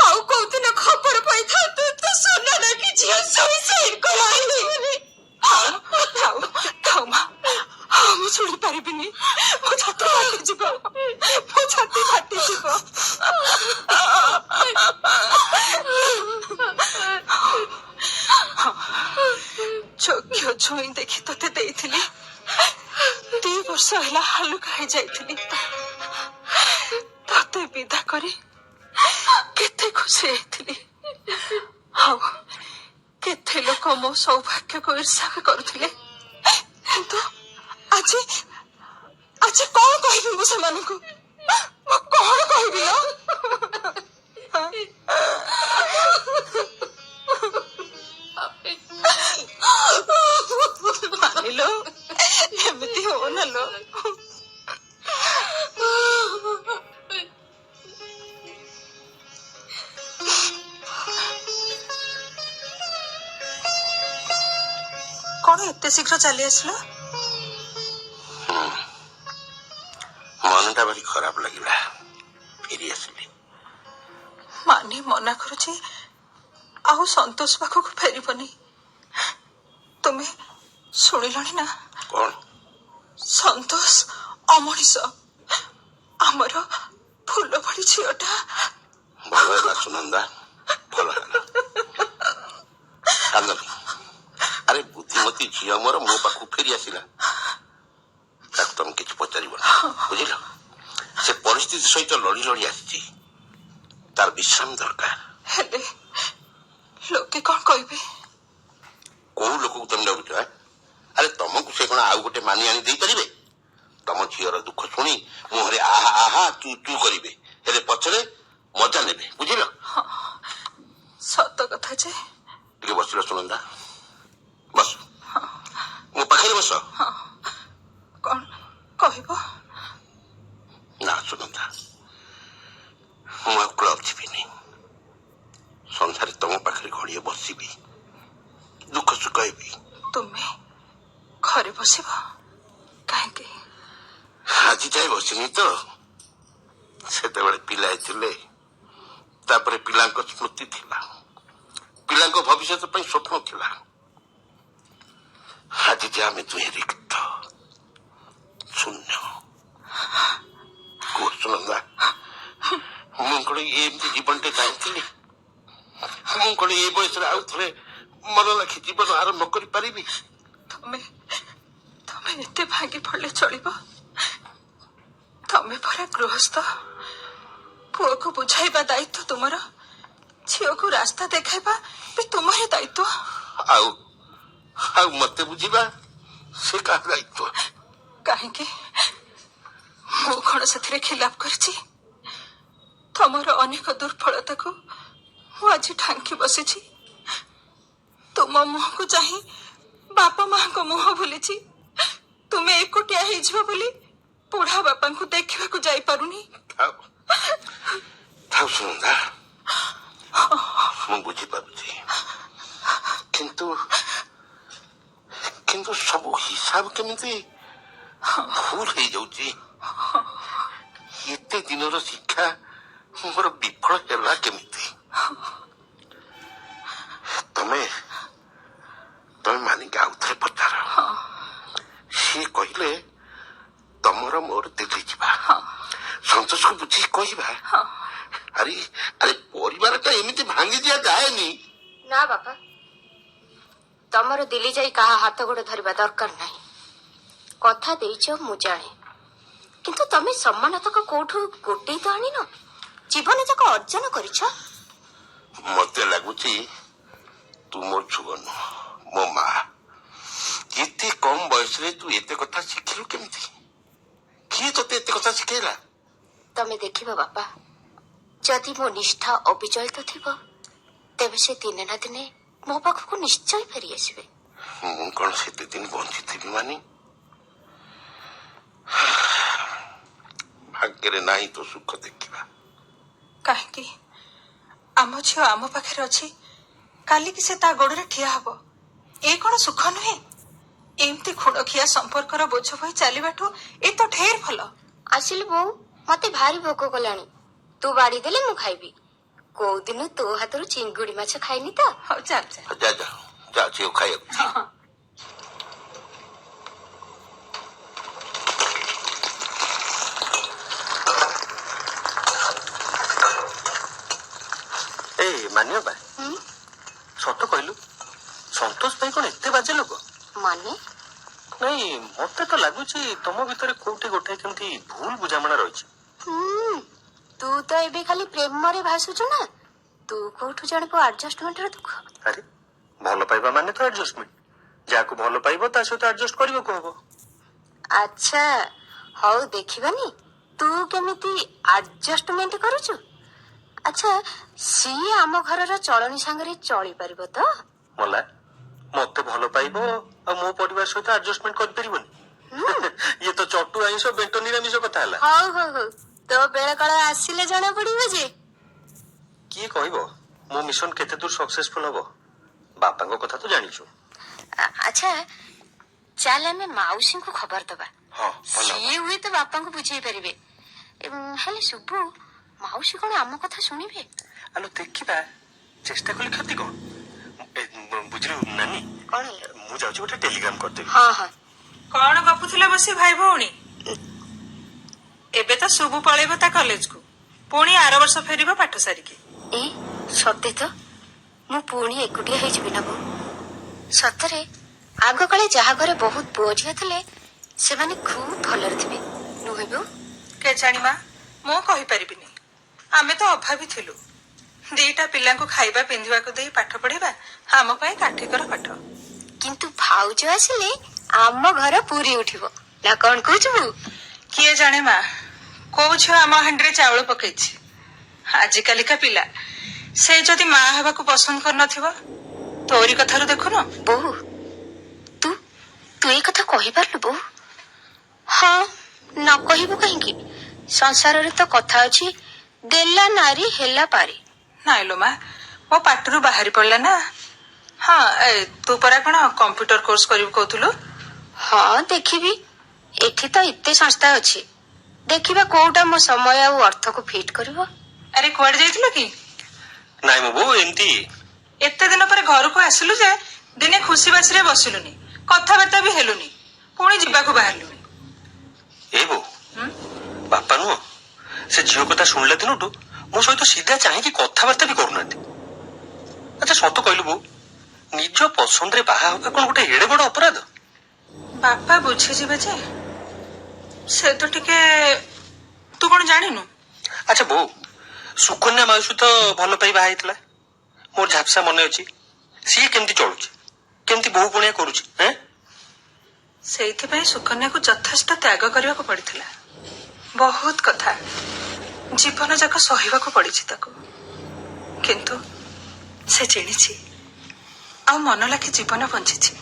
ଆଉ କୋଉଦିନ ଖବର ପାଇଥାନ୍ତୁ ତ ସୁନା ନାକି ଝିଅ ସୁଇସାଇଡ୍ କଲାଣି ବୋଲି। ଥାଉ ମା, ମୁଁ ଶୁଣି ପାରିବିନି। ମୋ ଛାତି ଫାଟିଯିବ, ମୋ ଛାତି ଫାଟିଯିବ। ଚକ୍ଷୁ ଛୁଇଁ ଦେଖି ତତେ ଦେଇଥିଲି, 2 ବର୍ଷ ହେଲା ହାଲୁକା ହେଇଯାଇଥିଲି। ତତେ ବିଦା କରି କେତେ ଖୁସି ହେଇଥିଲି। ଆଉ କେତେ ଲୋକ ମୋ ସୌଭାଗ୍ୟକୁ ଈର୍ଷା ବି କରୁଥିଲେ। କିନ୍ତୁ ଆଜି ଆଜି କଣ କହିବି ମୁଁ ସେମାନଙ୍କୁ? ମୁଁ କଣ କହିବି ଲୋ? ମାନିଲୋ, ଏମିତି ହଉନା ଲୋ। କଣ ଏତେ ଶୀଘ୍ର ଚାଲି ଆସିଲ? ମନଟା ଭାରି ଖରାପ ଲାଗିଲା, ଫେରି ଆସିଲି। ମାନି ମନା କରୁଛି, ଆଉ ସନ୍ତୋଷ ପାଖକୁ ଫେରିବନି। ତୁମେ ଶୁଣିଲଣି ନା? କଣ? ସନ୍ତୋଷ ଅମଣିଷ, ଆମର ଫୁଲ ଭଳି ଝିଅଟା। ଭଲ ହେଲା ସୁନନ୍ଦା, ଭଲ ହେଲା। କାନ୍ଦନି। ଆରେ ବୁଦ୍ଧିମତୀ ଝିଅ ମୋର ମୋ ପାଖକୁ ଫେରି ଆସିଲା, ତାକୁ ତମେ କିଛି ପଚାରିବ ନା, ବୁଝିଲ? ସେ ପରିସ୍ଥିତି ସହିତ ଲଢି ଲଢି ଆସିଛି, ତାର ବିଶ୍ରାମ ଦରକାର। ହେଲେ ଲୋକେ କଣ କହିବେ? କୋଉ ଲୋକକୁ ତମେ ଡରୁଛ? ଆରେ ତମକୁ ସେ କଣ ଆଉ ଗୋଟେ ମାନି ଆଣି ଦେଇପାରିବେ? ତମ ଝିଅର ଦୁଃଖ ଶୁଣି ମୁହଁରେ ଆହା ଆହା ଚୁ ଚୁ କରିବେ, ହେଲେ ପଛରେ ମଜା ନେବେ, ବୁଝିଲ? ସତ କଥା ଯେ। ଟିକେ ବସିଲ ସୁନନ୍ଦା, ବସ, ମୋ ପାଖରେ ବସ। କଣ କହିବ? ନା ସୁନନ୍ଦା, ମୁଁ ଆଉ କ୍ଲବ ଯିବିନି। ସନ୍ଧ୍ୟାରେ ତମ ପାଖରେ ଘଡ଼ିଏ ବସିବି, ଦୁଃଖ ସୁଖ ହେବି। ତୁମେ ଘରେ ବସିବ କାହିଁକି? ଆଜି ଯାଏ ବସିନି ତ। ସେତେବେଳେ ପିଲାଏ ଥିଲେ, ତାପରେ ପିଲାଙ୍କ ସ୍ମୃତି ଥିଲା, ପିଲାଙ୍କ ଭବିଷ୍ୟତ ପାଇଁ ସ୍ୱପ୍ନ ଥିଲା। ଆଜି ଯେ ଆମେ ଦୁହେଁ ରିକ୍ତ, ଶୂନ୍ୟ। କୁହ ସୁନନ୍ଦା, ମୁଁ କଣ ଏମିତି ଜୀବନଟେ ଚାହିଁଥିଲି? ମୁଁ କଣ ଏ ବୟସରେ ଆଉ ଥରେ ମନ ଲାଖି ଜୀବନ ଆରମ୍ଭ କରିପାରିବି? ତମେ ଏତେ ଭାଙ୍ଗି ପଡିଲେ ଚଳିବ? ତମେ ପରା ଗୃହସ୍ଥ, ପୁଅକୁ ବୁଝାଇବା ଦାୟିତ୍ୱ ତୁମର, ଝିଅକୁ ରାସ୍ତା ଦେଖାଇବା ବି ତୁମର ଦାୟିତ୍ୱ। ଆଉ ମତେ ବୁଝିବା ସେ କାହା ଦାୟିତ୍ୱ? କାହିଁକି? ମୁଁ କଣ ସେଥିରେ ଖିଲାପ କରିଛି? ତମର ଅନେକ ଦୁର୍ବଳତାକୁ ମୁଁ ଆଜି ଢାଙ୍କି ବସିଛି। ତୁମ ମୁହଁକୁ ଚାହିଁ ବାପା ମାଙ୍କ ମୁହଁ ଭୁଲିଛି। ତୁମେ ଏକୁଟିଆ ହେଇଯିବ ବୋଲି ବୁଢା ବାପାଙ୍କୁ ଦେଖିବାକୁ ଯାଇପାରୁନି। ଥାଉ ସୁନନ୍ଦା, ମୁଁ ବୁଝିପାରୁଛି, କିନ୍ତୁ କିନ୍ତୁ ସବୁ ହିସାବ କେମିତି ଭୁଲ ହେଇଯାଉଛି। ଏତେ ଦିନର ଶିକ୍ଷା ମୋର ବିଫଳ ହେଲା କେମିତି? ତମେ ମାନିକି ଆଉଥରେ ପଚାର। ସିଏ କହିଲେ ତମର ମୋର ଦିଲ୍ଲୀ ଯିବା, ସନ୍ତୋଷକୁ ବୁଝିକି କହିବା। ଆରେ ଆରେ ପରିବାରଟା ଏମିତି ଭାଙ୍ଗି ଦିଆଯାଏନି। ନା ବାପା, ତମର ଦିଲ୍ଲୀ ଯାଇ କାହା ହାତ ଗୋଡ ଧରିବା ଦରକାର ନାହିଁ। କଥା ଦେଇଛ ମୁଁ ଜାଣେ, କିନ୍ତୁ ତମେ ସମ୍ମାନ ତକ କୋଉଠୁ ଗୋଟେଇ ତ ଆଣିନ, ଜୀବନ ଯାକ ଅର୍ଜନ କରିଛ। ମତେ ଲାଗୁଛି ତୁ ମୋ ଝୁଅ ନୁହଁ, ମୋ ମା। ଏତେ କମ ବୟସରେ ତୁ ଏତେ କଥା ଶିଖିଲୁ କେମିତି? କିଏ ତତେ ଏତେ କଥା ଶିଖେଇଲା? ତମେ ଦେଖିବ ବାପା, ଯଦି ମୋ ନିଷ୍ଠା ଅବିଚଳିତ ଥିବ, ତେବେ ସେ ଦିନେ ନା ଦିନେ ମୋ ପାଖକୁ ନିଶ୍ଚୟ ଫେରି ଆସିବେ। ମୁଁ କଣ ସେତେ ଦିନ ବଞ୍ଚିଥିବି ମାନି? ଭାଗ୍ୟରେ ନାହିଁ ତ ସୁଖ ଦେଖିବା। କାହିଁକି ଆମ ଝିଅ ଆମ ପାଖରେ ଅଛି, କାଲିକି ସେ ତା ଗୋଡରେ ଠିଆ ହବ। ଏ କଣ ସୁଖ ନୁହେଁ? ଏମିତି ଖୁଣଖିଆ ସମ୍ପର୍କର ବୋଝ ହୋଇ ଚାଲିବାଠୁ ଏ ତ ଢେର ଭଲ। ଆସିଲି ବୋଉ, ମତେ ଭାରି ଭୋକ କଲାଣି। ତୁ ବାଢି ଦେଲେ ମୁଁ ଖାଇବି। କୋଉ ଦିନ ତୋ ହାତରୁ ଚିଙ୍ଗୁଡି ମାଛ ଖାଇନି ତ। ହଉ ଚାଲ ଚାଲ। ଯା ଝିଅ ଖାଇବାକୁ। ଏ ମାନ୍ୟବା, ସତ କହିଲୁ ସନ୍ତୋଷ ଭାଇ କଣ ଏତେ ବାଜେ ଲୋକ? ମାନେ ନାଇଁ, ମତେ ତ ଲାଗୁଛି ତମ ଭିତରେ କୋଉଠି ଗୋଟେ କେମିତି ଭୁଲ ବୁଝାମଣା ରହିଛି। ତୁ ତ ଏବେ ଖାଲି ପ୍ରେମରେ ଭାସୁଛୁ ନା, ତୁ କୋଉଠୁ ଜାଣିବୁ ଆଡଜଷ୍ଟମେଣ୍ଟର ଦୁଃଖ। ଆରେ ଭଲ ପାଇବା ମାନେ ତ ଆଡଜଷ୍ଟମେଣ୍ଟ। ଯାହାକୁ ଭଲ ପାଇବ ତା ସହିତ ଆଡଜଷ୍ଟ କରିବାକୁ ହବ। ଆଚ୍ଛା, ହଉ ଦେଖିବାନି ତୁ କେମିତି ଆଡଜଷ୍ଟମେଣ୍ଟ କରୁଛୁ। ଆଚ୍ଛା, ସିଏ ଆମ ଘରର ଚଳଣି ସାଙ୍ଗରେ ଚଳିପାରିବ ତ? ମଲା, ମତେ ଭଲ ପାଇବ ଆଉ ମୋ ପରିବାର ସହିତ ଆଡଜଷ୍ଟମେଣ୍ଟ କରିପାରିବନି? ଇଏ ତ ଚଟୁ ଆଇଁଷ ବେଣ୍ଟ ନିରାମିଷ କଥା ହେଲା। ହଉ ହଉ ହଉ, ତୋ ବେଳ କାଳ ଆସିଲେ ଜଣା ପଡିବ ଯେ। କିଏ କହିବ ମୋ ମିଶନ କେତେ ଦୂର ସକ୍ସେସଫୁଲ ହବ? ବାପାଙ୍କ କଥା ତ ଜାଣିଛୁ। ଆଚ୍ଛା, ଚାଲ ଆମେ ମାଉସୀଙ୍କୁ ଖବର ଦବା। ହଁ, ଭଲ ହବ। ସିଏ ହୁଏତ ବାପାଙ୍କୁ ବୁଝେଇ ପାରିବେ। ହେଲେ ସୁବୁ, ମାଉସୀ କଣ ଆମ କଥା ଶୁଣିବେ? ଆଲୋ ଦେଖିବା, ଚେଷ୍ଟା କଲେ କ୍ଷତି କଣ? ବୁଝିଲୁ ନାନୀ, କଣ ହେଲା? ମୁଁ ଯାଉଛି ଗୋଟେ ଟେଲିଗ୍ରାମ କରିଦେବି। ହଁ ହଁ। କଣ ଗପୁଥିଲ ବସି ଭାଇ ଭଉଣୀ? ଏବେ ତ ସୁବୁ ପଳେଇବ ତା କଲେଜକୁ, ପୁଣି ଆର ବର୍ଷ ଫେରିବ ପାଠ ସାରିକି। ସତେ ତ, ମୁଁ ପୁଣି ଏକୁଟିଆ ହେଇଯିବି ନା ବୋଉ? ସତରେ ଆଗ କାଳେ ଯାହା ଘରେ ବହୁତ ପୁଅ ଝିଅ ଥିଲେ ସେମାନେ ଖୁବ ଭଲରେ ଥିବେ, ନୁହେଁ ବୋଉ? କେଜାଣି ମା, ମୁଁ କହିପାରିବିନି। ଆମେ ତ ଅଭାବୀ ଥିଲୁ। ଦିଟା ପିଲାଙ୍କୁ ଖାଇବା ପିନ୍ଧିବାକୁ ଦେଇ ପାଠ ପଢିବା ଆମ ପାଇଁ କାଠିକର ପାଠ। କିନ୍ତୁ ଭାଉଜ ଆସିଲେ ଆମ ଘର ପୁରୀ ଉଠିବ, ନା କଣ କହୁଛୁ ବୋଉ? କିଏ ଜାଣେ ମା, କୋଉ ଝିଅ ଆମ ହାଣ୍ଡିରେ ଚାଉଳ ପକେଇଛି। ଆଜିକାଲିକା ପିଲା, ସେ ଯଦି ମା ହେବାକୁ ପସନ୍ଦ କରୁନଥିବ, ତୋରି କଥାରୁ ଦେଖୁନ। ବୋଉ, ତୁ ଏ କଥା କହିପାରିଲୁ ବୋଉ? ହଁ, ନ କହିବୁ କାହିଁକି? ସଂସାରରେ ତ କଥା ଅଛି, ଦେଲା ନାରୀ ହେଲା ପାରି। ନାଇଲୋ ମା, ମୋ ପାଟିରୁ ବାହାରି ପଡିଲା ନା। ହଁ, ତୁ ପରା କଣ କମ୍ପ୍ୟୁଟର କୋର୍ସ କରିବୁ କହୁଥିଲୁ? ହଁ, ଦେଖିବି। ଏଠି ତ ଏତେ ସଂସ୍ଥା ଅଛି, ଦେଖିବା କୋଉଟା ମୋ ସମୟ ଆଉ ଅର୍ଥକୁ ଫିଟ୍ କରିବ। ଆରେ କୁଆଡେ ଯାଇଥିଲୁ କି? ନାଇଁ ମୋ ବୋଉ, ଏମିତି। ଏତେ ଦିନ ପରେ ଘରକୁ ଆସିଲୁ ଯେ ଦିନେ ଖୁସି ବାସିରେ ବସିଲୁନି, କଥାବାର୍ତ୍ତା ବି ହେଲୁନି, ପୁଣି ଯିବାକୁ ବାହାରିଲୁଣି। ଏ ବୋଉ, ବାପା ନୁହଁ, ସେ ଝିଅ କଥା ଶୁଣିଲା ଦିନଠୁ ମୋ ସହିତ ସିଧା ଚାହିଁକି କଥାବାର୍ତ୍ତା ବି କରୁନାହାନ୍ତି। ଆଚ୍ଛା ସତ କହିଲୁ ବୋଉ, ନିଜ ପସନ୍ଦରେ ବାହା ହବା କଣ ଗୋଟେ ଏଡେ ବଡ ଅପରାଧ? ବାପା ବୁଝିଯିବେ ଯେ, ସେ ତ ଟିକେ, ତୁ କଣ ଜାଣିନୁ? ଆଚ୍ଛା ବୋଉ, ସୁକନ୍ୟା ମାଉସୀ ତ ଭଲ ପାଇ ବାହା ହେଇଥିଲା, ମୋର ଝାପସା ମନେ ଅଛି। ସିଏ କେମିତି ଚଳୁଛି, କେମିତି ବୋହୁ ପଣିଆ କରୁଛି? ସେଇଥିପାଇଁ ସୁକନ୍ୟାକୁ ଯଥେଷ୍ଟ ତ୍ୟାଗ କରିବାକୁ ପଡିଥିଲା। ବହୁତ କଥା ଜୀବନ ଯାକ ସହିବାକୁ ପଡିଛି ତାକୁ, କିନ୍ତୁ ସେ ଚିଣିଛି ଆଉ ମନ ଲାଖି ଜୀବନ ବଞ୍ଚିଛି।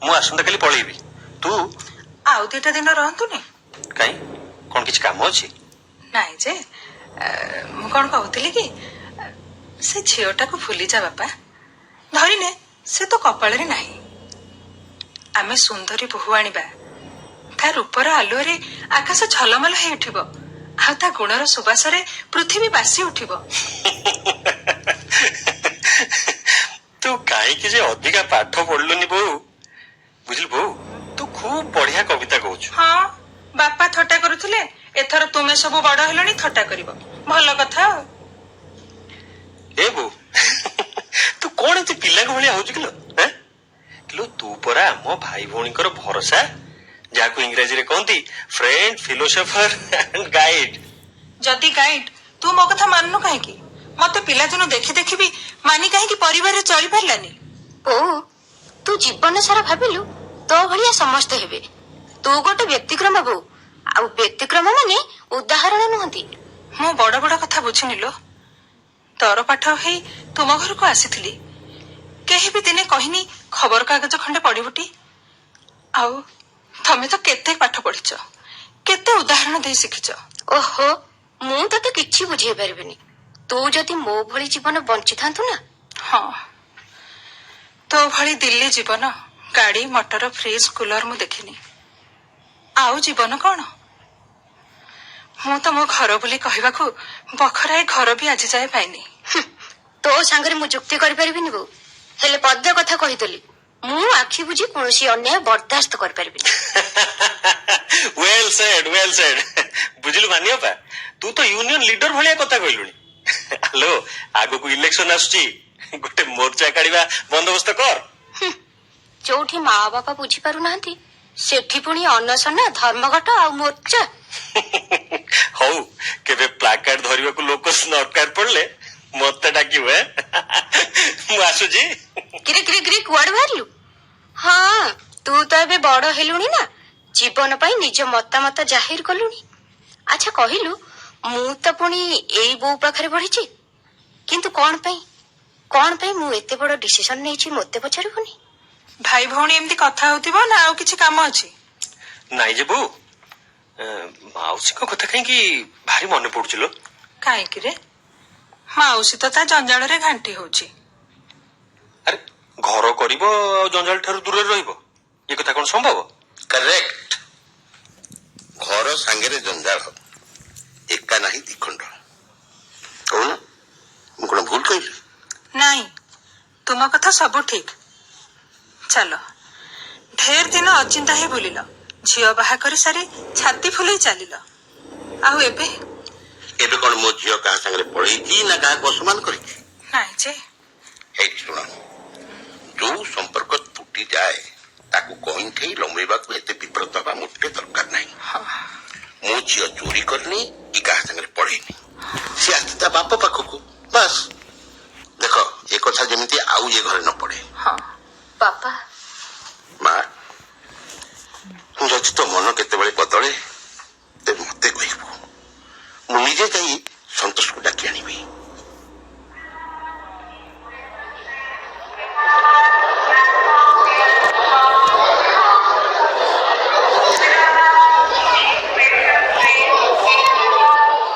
ମୁଁ ଆସନ୍ତା କାଲି ପଳେଇବି। ତୁ ଆଉ 2ଟା ଦିନ ରହନ୍ତୁନି? କାଇଁ, କଣ କିଛି କାମ ଅଛି? ନାଇଁ ଯେ ମୁଁ କଣ କହୁଥିଲି କି ସେ ଝିଅଟାକୁ ଭୁଲିଯା ବାପା। ଧରିନେ ସେ ତ କପାଳରେ ନାହିଁ। ଆମେ ସୁନ୍ଦରୀ ବୋହୂ ଆଣିବା। ତା ରୂପର ଆଲୁଅରେ ଆକାଶ ଝଲମଲ ହେଇ ଉଠିବ, ଆଉ ତା ଗୁଣର ସୁବାସରେ ପୃଥିବୀ ବାସି ଉଠିବ। ତୁ କାହିଁକି ଯେ ଅଧିକା ପାଠ ପଢିଲୁନି ବୋଉ? ବୁଝିଲୁ ବୋଉ, ତୁ ଖୁବ ବଢିଆ କବିତା କହୁଛୁ। ହଁ, ବାପା ଥଟ୍ଟା କରୁଥିଲେ, ଏଥର ତୁମେ ସବୁ ବଡ ହେଲଣି, ଥଟ୍ଟା କରିବ। ଭଲ କଥା ଆଉ। ଏ ବୋଉ, ତୁ କଣ ଏତେ ପିଲାଙ୍କ ଭଳିଆ ହଉଛୁ କିଲୋ? କିଲୋ, ତୁ ପରା ଆମ ଭାଇ ଭଉଣୀଙ୍କର ଭରସା, ଯାହାକୁ ଇଂରାଜୀରେ କହନ୍ତି ଫ୍ରେଣ୍ଡ, ଫିଲୋସଫର ଆଣ୍ଡ ଗାଇଡ। ଯଦି ଗାଇଡ, ତୁ ମୋ କଥା ମାନୁନୁ କାହିଁକି? ମତେ ପିଲାଦିନୁ ଦେଖି ଦେଖି ବି ମାନି କାହିଁକି ପରିବାରରେ ଚଳି ପାରିଲାନି? ବୋଉ, ତୁ ଜୀବନ ସାରା ଭାବିଲୁ ତୋ ଭଳିଆ ସମସ୍ତେ ହେବେ। ତୁ ଗୋଟେ ବ୍ୟତିକ୍ରମ ବୋଉ, ଆଉ ବ୍ୟତିକ୍ରମ ମାନେ ଉଦାହରଣ ନୁହନ୍ତି। ମୁଁ ବଡ ବଡ କଥା ବୁଝିନି ଲୋ। ଦର ପାଠ ହେଇ ତୁମ ଘରକୁ ଆସିଥିଲି, କେହି ବି ଦିନେ କହିନି ଖବର କାଗଜ ଖଣ୍ଡେ ପଢିବୁଟି। ଆଉ ତମେ ତ କେତେ ପାଠ ପଢିଛ, କେତେ ଉଦାହରଣ ଦେଇ ଶିଖିଛ। ଓହୋ, ମୁଁ ତତେ କିଛି ବୁଝେଇ ପାରିବିନି। ତୁ ଯଦି ମୋ ଭଳି ଜୀବନ ବଞ୍ଚିଥାନ୍ତୁ ନା। ହଁ, ତୋ ଭଳି ଦିଲ୍ଲୀ ଜୀବନ, ଗାଡି ମଟର ଫ୍ରିଜ କୁଲର ମୁଁ ଦେଖିନି। ଆଉ ଜୀବନ କଣ? ମୁଁ ତ ମୋ ଘର ବୋଲି କହିବାକୁ ବଖରାଏ ଘର ବି ଆଜି ଯାଏ ପାଇନି। ତୋ ସାଙ୍ଗରେ ମୁଁ ଯୁକ୍ତି କରିପାରିବିନି ବୋଉ, ହେଲେ ପଦ କଥା କହିଦେଲି, ମୁଁ ଆଖି ବୁଝି କୌଣସି ଅନ୍ୟାୟ ବରଦାସ୍ତ କରିପାରିବିନି। Well said, well said. ବୁଝିଲୁ ମାନିଅପା, ତୁ ତ ୟୁନିୟନ ଲିଡର ଭଳିଆ କଥା କହିଲୁଣି। ହ୍ୟାଲୋ, ଆଗକୁ ଇଲେକ୍ସନ ଆସୁଛି, ଗୋଟେ ମୋର୍ଚ୍ଚା କାଢିବା ବନ୍ଦୋବସ୍ତ କର। ଯୋଉଠି ମା ବାପା ବୁଝିପାରୁନାହାନ୍ତି, ସେଠି ପୁଣି ଅନଶନ, ଧର୍ମଘଟ ଆଉ ମୋର୍ଚ୍ଚା। ହଉ, କେବେ ପ୍ଲାକାର୍ଡ ଧରିବାକୁ ଲୋକ ଦରକାର ପଡିଲେ ମତେ ଡାକିବ। ମୁଁ ଆସୁଛି। କିରେ କିରେ କିରେ, କୁଆଡେ ବାହାରିଲୁ? ହଁ, ତୁ ତ ଏବେ ବଡ ହେଲୁଣି ନା, ଜୀବନ ପାଇଁ ନିଜ ମତାମତ ଜାହିର କଲୁଣି। ଆଚ୍ଛା କହିଲୁ, ମୁଁ ତ ପୁଣି ଏଇ ବୋଉ ପାଖରେ ବଢିଛି, କିନ୍ତୁ କଣ ପାଇଁ ମୁଁ ଏତେ ବଡ ଡିସିସନ ନେଇଛି ମୋତେ ପଚାରିବୁନି? ଭାଇ ଭଉଣୀ ଏମିତି କଥା ହଉଥିବ ନା ଆଉ କିଛି କାମ ଅଛି? ନାଇଁ ଯେ ବୋଉ, ମାଉସୀଙ୍କ କଥା କାହିଁକି ଭାରି ମନେ ପଡୁଛି ଲୋ। କାହିଁକି ରେ? ମାଉସୀ ତ ତା ଜଞ୍ଜାଳରେ ଘାଣ୍ଟି ହଉଛି। ଆରେ, ଘର କରିବ ଆଉ ଜଞ୍ଜାଳ ଠାରୁ ଦୂରରେ ରହିବ, ଏ କଥା କଣ ସମ୍ଭବ? କରେକ୍ଟ। ଘର ସାଙ୍ଗରେ ଜଞ୍ଜାଳ ଏକା ନାହିଁ ଦିଖଣ୍ଡ। କହୁନ, ମୁଁ କଣ ଭୁଲ କହିଲି? ନାଇଁ, ତୁମ କଥା ସବୁ ଠିକ। ଚାଲ, ଢେର ଦିନ ଅଚିନ୍ତା ହେଇ ବୁଲିଲ, ଝିଅ ବାହା କରି ସାରି ଛାତି ଫୁଲେଇ ଚାଲିଲ, ଆଉ ଏବେ? ଏବେ କଣ ମୋ ଝିଅ କାହା ସାଙ୍ଗରେ ପଳେଇଛି ନା କାହାକୁ ଅସମ୍ମାନ କରିଛି? ନାଇଁ ଯେ। ହେଇଟି ଶୁଣ, ଯୋଉ ସମ୍ପର୍କ ତୁଟିଯାଏ ତାକୁ କଇଁଠେଇ ଲମ୍ବେଇବାକୁ ଏତେ ବିବ୍ରତ ହେବା ମୋଟେ ଦରକାର ନାହିଁ। ମୋ ଝିଅ ଚୋରି କରିନି କି କାହା ସାଙ୍ଗରେ ପଳେଇନି, ସେ ଆସିଛି ତା ବାପ ପାଖକୁ, ବାସ୍। ଦେଖ, ଏ କଥା ଯେମିତି ଆଉ ଏ ଘରେ ନ ପଡେ। ବାପା, ମା, ଯଦି ତୋ ମନ କେତେବେଳେ ବଦଳେ ତେବେ ମତେ କହିବୁ, ମୁଁ ନିଜେ ଯାଇ ସନ୍ତୋଷକୁ ଡାକି ଆଣିବି।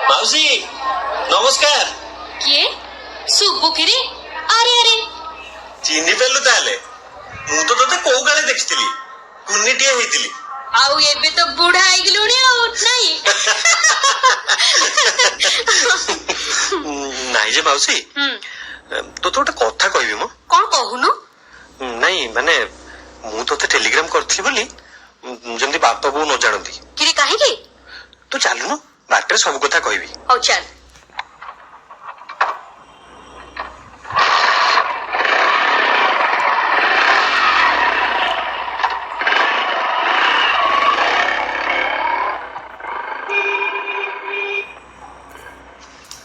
ମାଉସୀ ନମସ୍କାର। କିଏ? ସୁବୁ କିରେ? ଆରେ ଆରେ, ଚିହ୍ନି ପାରିଲୁ ତାହେଲେ? ମୁଁ ତ ତତେ କୋଉ କାଳେ ଦେଖିଥିଲି, କୁନିଟିଏ ହେଇଥିଲି। ଆଉ ଏବେ ତ ବୁଢା ହେଇଗଲୁଣି ଆଉ, ନାଇଁ? ନାଇଁ ଯେ ମାଉସୀ, ତୋତେ ଗୋଟେ କଥା କହିବି ମ। କଣ କହୁନୁ? ନାଇଁ ମାନେ, ମୁଁ ତତେ ଟେଲିଗ୍ରାମ କରିଥିଲି ବୋଲି ଯେମିତି ବାପା ବୋଉ ନ ଜାଣନ୍ତି। କିରେ କାହିଁକି? ତୁ ଚାଲୁନୁ, ବାଟରେ ସବୁ କଥା କହିବି। ହଉ ଚାଲ।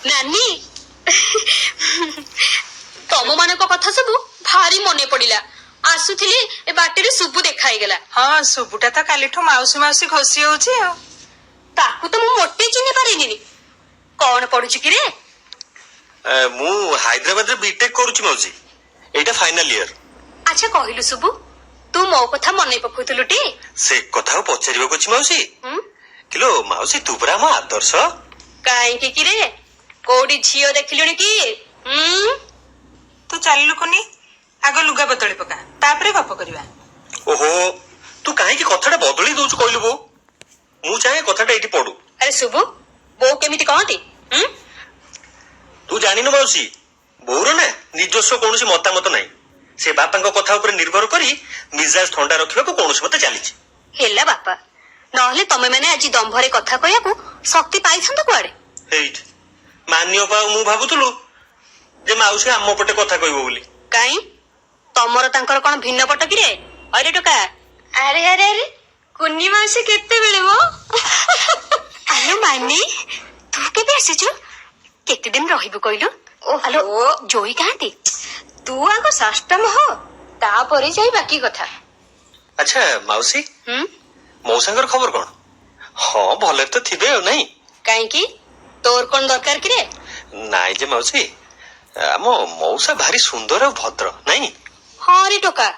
ନାନୀ, ତମ ମାନଙ୍କ କଥା ସବୁ ଭାରି ମନେ ପଡିଲା। ଆସୁଥିଲି, ଏ ବାଟରେ ସୁବୁ ଦେଖା ହେଇଗଲା। ହଁ, ସୁବୁଟା ତ କାଲିଠୁ ମାଉସୀ ମାଉସୀ ଘୋଷି ହଉଛି ଆଉ। ତାକୁ ତ ମୁଁ ମୋଟେ ଚିହ୍ନି ପାରିନି। କଣ ପଢୁଛୁ କିରେ? ମୁଁ ହାଇଦ୍ରାବାଦରେ ବିଟେକ୍ କରୁଛି ମାଉସୀ, ଏଇଟା ଫାଇନାଲ ଇୟର। ଆଚ୍ଛା କହିଲୁ ସୁବୁ, ତୁ ମୋ କଥା ମନେ ପକଉଥିଲୁ ଟି? ସେ କଥା ଆଉ ପଚାରିବାକୁ ଅଛି ମାଉସୀ? କିଲୋ ମାଉସୀ ତୁ ପରା ଆମ ଆଦର୍ଶ। କାହିଁକି କିରେ, କୋଉଠି ଝିଅ ଦେଖିଲୁଣି କି? ତୁ ଚାଲିଲୁ କୁନି, ଆଗ ଲୁଗା ବଦଳି ପକା, ତାପରେ ଗପ କରିବା। ଓହୋ, ତୁ କାହିଁକି କଥାଟା ବଦଳି ଦଉଛୁ କହିଲୁ ବୋଉ? ମୁଁ ଚାହେଁ କଥାଟା ଏଇଠି ପଡୁ। ଆରେ ଶୁଭୁ, ବୋଉ କେମିତି କହନ୍ତି? ତୁ ଜାଣିନୁ ମାଉସୀ, ବୋଉର ନା ନିଜସ୍ୱ କୌଣସି ମତାମତ ନାହିଁ। ସେ ବାପାଙ୍କ କଥା ଉପରେ ନିର୍ଭର କରି ମିଜାଜ ଥଣ୍ଡା ରଖିବାକୁ କୌଣସି ମତେ ଚାଲିଛି। ହେଲା ବାପା, ନହେଲେ ତମେ ମାନେ ଆଜି ଦମ୍ଭରେ କଥା କହିବାକୁ ଶକ୍ତି ପାଇଥାନ୍ତ କୁଆଡେ? ଏଇଠି ମାନ୍ୟପା ଆଉ ମୁଁ ଭାବୁଥିଲୁ ଯେ ମାଉସୀ ଆମ ପଟେ କଥା କହିବ ବୋଲି। କାଇଁ, ତମର ତାଙ୍କର କଣ ଭିନ୍ନ ପଟ କିରେ? ଅରେ ଟୋକା, ଆରେ ଆରେ ଆରେ, କୁନି ମାଉସୀ କେତେବେଳେ ମୋ? ଆଲୋ ମାନି, ତୁ କେବେ ଆସିଛୁ? କେତେ ଦିନ ରହିବୁ କହିଲୁ? ଆଲୋ ଜୋଇ କାହାନ୍ତି? ତୁ ଆଗ ସାଷ୍ଟମ ହ, ତାପରେ ଯାଇ ବାକି କଥା। ଆଚ୍ଛା ମାଉସୀ, ମଉସାଙ୍କର ଖବର କଣ? ହଁ ଭଲରେ ତ ଥିବେ ଆଉ ନାଇଁ? କାହିଁକି, ତୋର କଣ ଦରକାର କିରେ? ନାଇଁ ଯେ ମାଉସୀ, ଆମ ମଉସା ଭାରି ସୁନ୍ଦର ଆଉ ଭଦ୍ର ନାଇଁ? ହଁ ରେ ଟୋକା,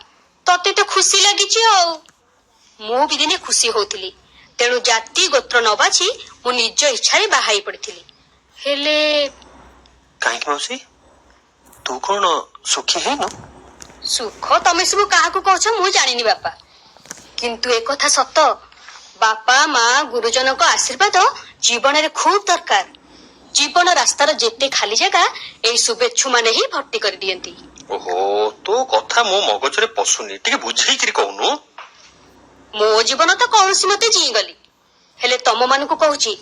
ତତେ ତ ଖୁସି ଲାଗିଛି ଆଉ। ମୁଁ ବି ଦିନେ ଖୁସି ହଉଥିଲି, ତେଣୁ ଜାତି ଗୋତ୍ର ନ ବାଛି ମୁଁ ନିଜ ଇଚ୍ଛାରେ ବାହା ହେଇ ପଡିଥିଲି। ହେଲେ କାହିଁକି ମାଉସୀ, ତୁ କଣ ସୁଖୀ ହେଇନୁ? ସୁଖ ତମେ ସବୁ କାହାକୁ କହୁଛ ମୁଁ ଜାଣିନି ବାପା, କିନ୍ତୁ ଏକଥା ସତ, ବାପା ମା ଗୁରୁଜନଙ୍କ ଆଶୀର୍ବାଦ ଜୀବନରେ ଖୁବ ଦରକାର। ଜୀବନ ରାସ୍ତାର ଯେତେ ଖାଲି ଜାଗା ଏଇ ଶୁଭେଚ୍ଛୁ ମାନେ ହିଁ ଭର୍ତ୍ତି କରିଦିଅନ୍ତି। ଓହୋ, ତୋ କଥା ମୋ ମଗଜରେ ପଶୁନି, ଟିକେ ବୁଝେଇକିରି କହୁନୁ। ମୋ ଜୀବନ ତ କୌଣସି ମତେ ଜିଇଗଲି, ହେଲେ ତମ ମାନଙ୍କୁ କହୁଛି,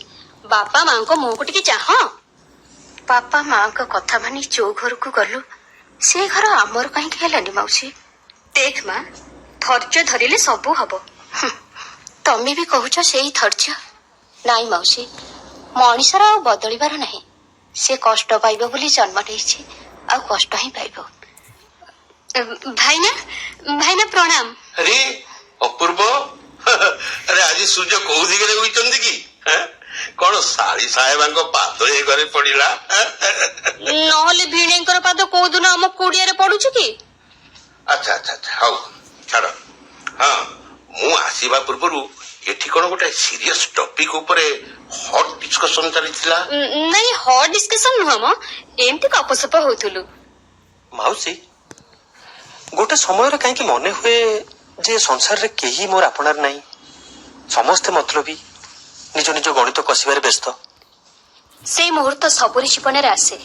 ବାପା ମାଙ୍କ ମୁହଁକୁ ଟିକେ ଚାହଁ। ବାପା ମାଙ୍କ କଥା ମାନି ଯୋଉ ଘରକୁ ଗଲୁ, ସେ ଘର ଆମର କାହିଁକି ହେଲାନି ମାଉସୀ? ଦେଖ ମା, ଧୈର୍ଯ୍ୟ ଧରିଲେ ସବୁ ହବ। ତମେ ବି କହୁଛ ସେଇ ଧୈର୍ଯ୍ୟ? ନାଇଁ ମାଉସୀ, ମଣିଷର ଆଉ ବଦଳିବାର ନାହିଁ। ସେ କଷ୍ଟ ପାଇବ ବୋଲି ଜନ୍ମ ନେଇଛି, ଆଉ କଷ୍ଟ ହିଁ ପାଇବ। ଭାଇନା, ଭାଇନା ପ୍ରଣାମ। ଆରେ ଅପୂର୍ବ, ଆରେ ଆଜି ସୂର୍ଯ୍ୟ କୋଉ ଦିଗରେ ଉଇଛନ୍ତି କି? କଣ ଶାଳୀ ସାହେବାଙ୍କ ପାଦ ଏ ଘରେ ପଡିଲା? ନହେଲେ ଭିଣେଇଙ୍କର ପାଦ କୋଉ ଦିନ ଆମ କୁଡିଆରେ ପଡୁଛି କି? ଆଚ୍ଛା ଆଚ୍ଛା ଆଚ୍ଛା, ହଉ ଛାଡ। ହଁ, ମୁଁ ଆସିବା ପୂର୍ବରୁ ଏଠି କଣ ଗୋଟେ ସିରିୟସ ଟପିକ ଉପରେ ହଟ୍ ଡିସ୍କସନ ଚାଲିଥିଲା। ନାଇଁ, ହଟ୍ ଡିସ୍କସନ ନୁହଁ ମ, ଏମିତି ଗପସପ ହଉଥିଲୁ। ମାଉସୀ, ଗୋଟେ ସମୟରେ କାହିଁକି ମନେ ହୁଏ ଯେ ସଂସାରରେ କେହି ମୋର ଆପଣାର ନାହିଁ, ସମସ୍ତେ ମତଲବୀ, ନିଜ ନିଜ ଗଣିତ କଷିବାରେ ବ୍ୟସ୍ତ। ସେଇ ମୁହୂର୍ତ୍ତ ସବୁରି ଜୀବନରେ ଆସେ,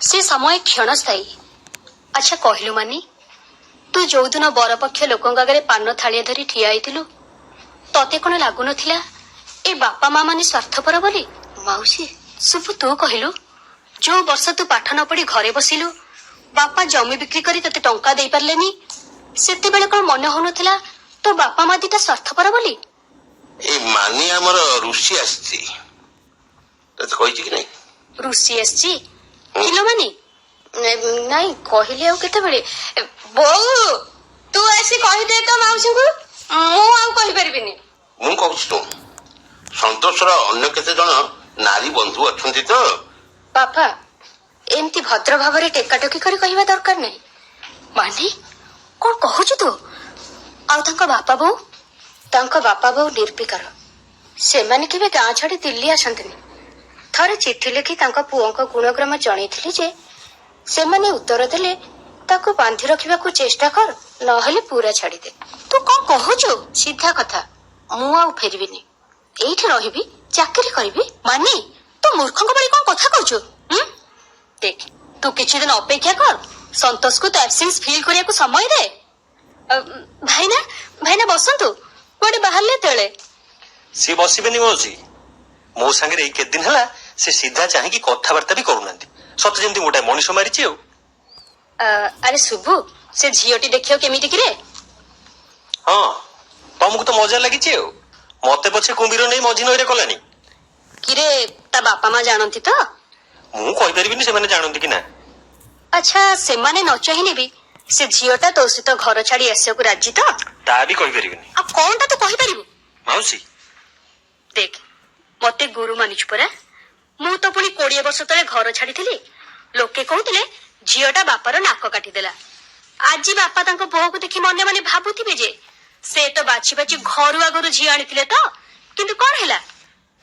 ସେ ସମୟ କ୍ଷଣସ୍ଥାୟୀ। ଆଚ୍ଛା କହିଲୁ ମାନି, ତୁ ଯୋଉଦିନ ବରପକ୍ଷ ଲୋକଙ୍କ ଆଗରେ ପାନ ଥାଳିଆ ଧରି ଠିଆ ହେଇଥିଲୁ, ତତେ କଣ ଲାଗୁନଥିଲା ଏ ବାପା ମା ମାନେ ସ୍ୱାର୍ଥପର ବୋଲି? ମାଉସୀ ଶୁଭୁ, ତୁ କହିଲୁ, ଯୋଉ ବର୍ଷ ତୁ ପାଠ ନ ପଢି ଘରେ ବସିଲୁ, ବାପା ଜମି ବିକ୍ରି କରି ତତେ ଟଙ୍କା ଦେଇ ପାରିଲେନି, ସେତେବେଳେ କଣ ମନେ ହଉନଥିଲା ତୋ ବାପା ମା ଦିଟା ସ୍ୱାର୍ଥପର ବୋଲି? ଏଇ ମାନି ଆମର ଋଷି ଆସିଛି, ତତେ କହିଛି କି ନାଇଁ? ଋଷି ଆସିଛି କିଲୋ ମାନି? ନାଇଁ କହିଲି ଆଉ କେତେବେଳେ। ବୋଉ, ତୁ ଆସି କହିଦେ ତ ମାଉସୀଙ୍କୁ, ମୁଁ ଆଉ କହିପାରିବିନି। ମୁଁ କହୁଛି ଶୁଣ, ସନ୍ତୋଷର ଅନ୍ୟ କେତେ ଜଣ ନାରୀ ବନ୍ଧୁ ଅଛନ୍ତି ତ? ବାପା, ଏମିତି ଭଦ୍ର ଭାବରେ ଟେକାଟେକି କରି କହିବା ଦରକାର ନାହିଁ। ମାନେ କଣ କହୁଛୁ ତୁ? ଆଉ ତାଙ୍କ ବାପା ବୋଉ? ତାଙ୍କ ବାପା ବୋଉ ନିର୍ବିକାର, ସେମାନେ କେବେ ଗାଁ ଛାଡି ଦିଲ୍ଲୀ ଆସନ୍ତିନି। ଥରେ ଚିଠି ଲେଖି ତାଙ୍କ ପୁଅଙ୍କ ଗୁଣଗ୍ରାମ ଜଣେଇଥିଲି ଯେ ସେମାନେ ଉତ୍ତର ଦେଲେ, ତାକୁ ବାନ୍ଧି ରଖିବାକୁ ଚେଷ୍ଟା କର, ନହେଲେ ପୁରା ଛାଡିଦେ। ତୁ କଣ କହୁଛୁ? ସିଧା କଥା, ମୁଁ ଆଉ ଫେରିବିନି, ଏଇଠି ରହିବି, ଚାକିରି କରିବି। ମାନେ ତୁ ମୂର୍ଖଙ୍କ ଭଳି କଣ କଥା କହୁଛୁ? ଦେଖ, ତୁ କିଛି ଦିନ ଅପେକ୍ଷା କର, ସନ୍ତୋଷକୁ ତ ଆବସେନ୍ସ ଫିଲ୍ କରିବାକୁ ସମୟ ଦେ। ଭାଇନା, ଭାଇନା ବସନ୍ତୁ, କୁଆଡେ ବାହାରିଲେ ତେଳେ? ସିଏ ବସିବେନି ମାଉସୀ, ମୋ ସାଙ୍ଗରେ ଏଇ କେତେ ଦିନ ହେଲା ସେ ସିଧା ଚାହିଁକି କଥାବାର୍ତ୍ତା ବି କରୁନାହାନ୍ତି, ସତେ ଯେମିତି ଗୋଟେ ମଣିଷ ମାରିଛି ଆଉ। ଆରେ ଶୁଭୁ, ସେ ଝିଅଟି ଦେଖିବ କେମିତି କିରେ? ହଁ, ତମକୁ ତ ମଜା ଲାଗିଛି ଆଉ, ମତେ ପଛେ କୁମ୍ଭୀର ନେଇ ମଝି ନଈରେ କଲାନି। କିରେ, ତା ବାପା ମା ଜାଣନ୍ତି ତ? ମୁଁ କହିପାରିବିନି ସେମାନେ ଜାଣନ୍ତି କି ନା। ଆଚ୍ଛା, ସେମାନେ ନ ଚାହିଁଲେ ବି ସେ ଝିଅଟା ତୋ ସହିତ ଘର ଛାଡି ଆସିବାକୁ ରାଜି ତ? ତା ବି କହିପାରିବିନି। ଆଉ କଣଟା ତୁ କହିପାରିବୁ? ମାଉସୀ ଦେଖ, ମତେ ଗୁରୁ ମାନିଛୁ ପରା। ମୁଁ ତ ପୁଣି 20 ବର୍ଷ ତଳେ ଘର ଛାଡିଥିଲି, ଲୋକେ କହୁଥିଲେ ଝିଅଟା ବାପାର ନାକ କାଟିଦେଲା। ଆଜି ବାପା ତାଙ୍କ ବୋହୂକୁ ଦେଖି ମନେ ମନେ ଭାବୁଥିବେ ଯେ ସେ ତ ବାଛି ବାଛି ଘରୁ ଆଗରୁ ଝିଅ ଆଣିଥିଲେ ତ, କିନ୍ତୁ କଣ ହେଲା?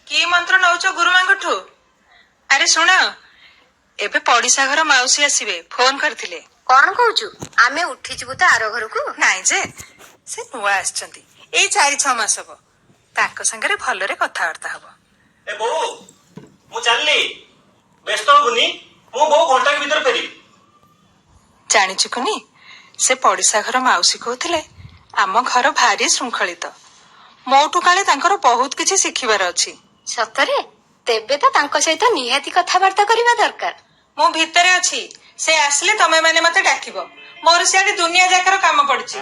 କି ମନ୍ତ୍ର ନଉଛ ଗୁରୁମାଙ୍କଠୁ? ଆରେ ଶୁଣ, ଏବେ ପଡିଶା ଘର ମାଉସୀ ଆସିବେ, ଫୋନ କରିଥିଲେ। କଣ କହୁଛୁ? ଆମେ ଉଠିଯିବୁ ତ ଆର ଘରକୁ। ନାଇଁ ଯେ, ସେ ନୂଆ ଆସିଛନ୍ତି, ଏଇ 4-6 ମାସ ହବ। ତାଙ୍କ ସାଙ୍ଗରେ ଭଲରେ କଥାବାର୍ତ୍ତା ହବ। ଏ ବୋଉ, ମୁଁ ଚାଲିଲି, ବ୍ୟସ୍ତ ହବୁନି, ମୁଁ ବୋଉ ଘଣ୍ଟାକ ଭିତରେ ଫେରିବି। ଜାଣିଛୁ କୁନି, ସେ ପଡିଶା ଘର ମାଉସୀ କହୁଥିଲେ ଆମ ଘର ଭାରି ଶୃଙ୍ଖଳିତ। ମୋଠୁ କାଳେ ତାଙ୍କର ବହୁତ କିଛି ଶିଖିବାର ଅଛି। ସତରେ? ତେବେ ତ ତାଙ୍କ ସହିତ ନିହାତି କଥାବାର୍ତ୍ତା କରିବା ଦରକାର। ମୁଁ ଭିତରେ ଅଛି, ସେ ଆସିଲେ ତମେ ମାନେ ମତେ ଡାକିବ। ମୋର ସିଆଡେ ଦୁନିଆ ଯାକର କାମ ପଡିଛି।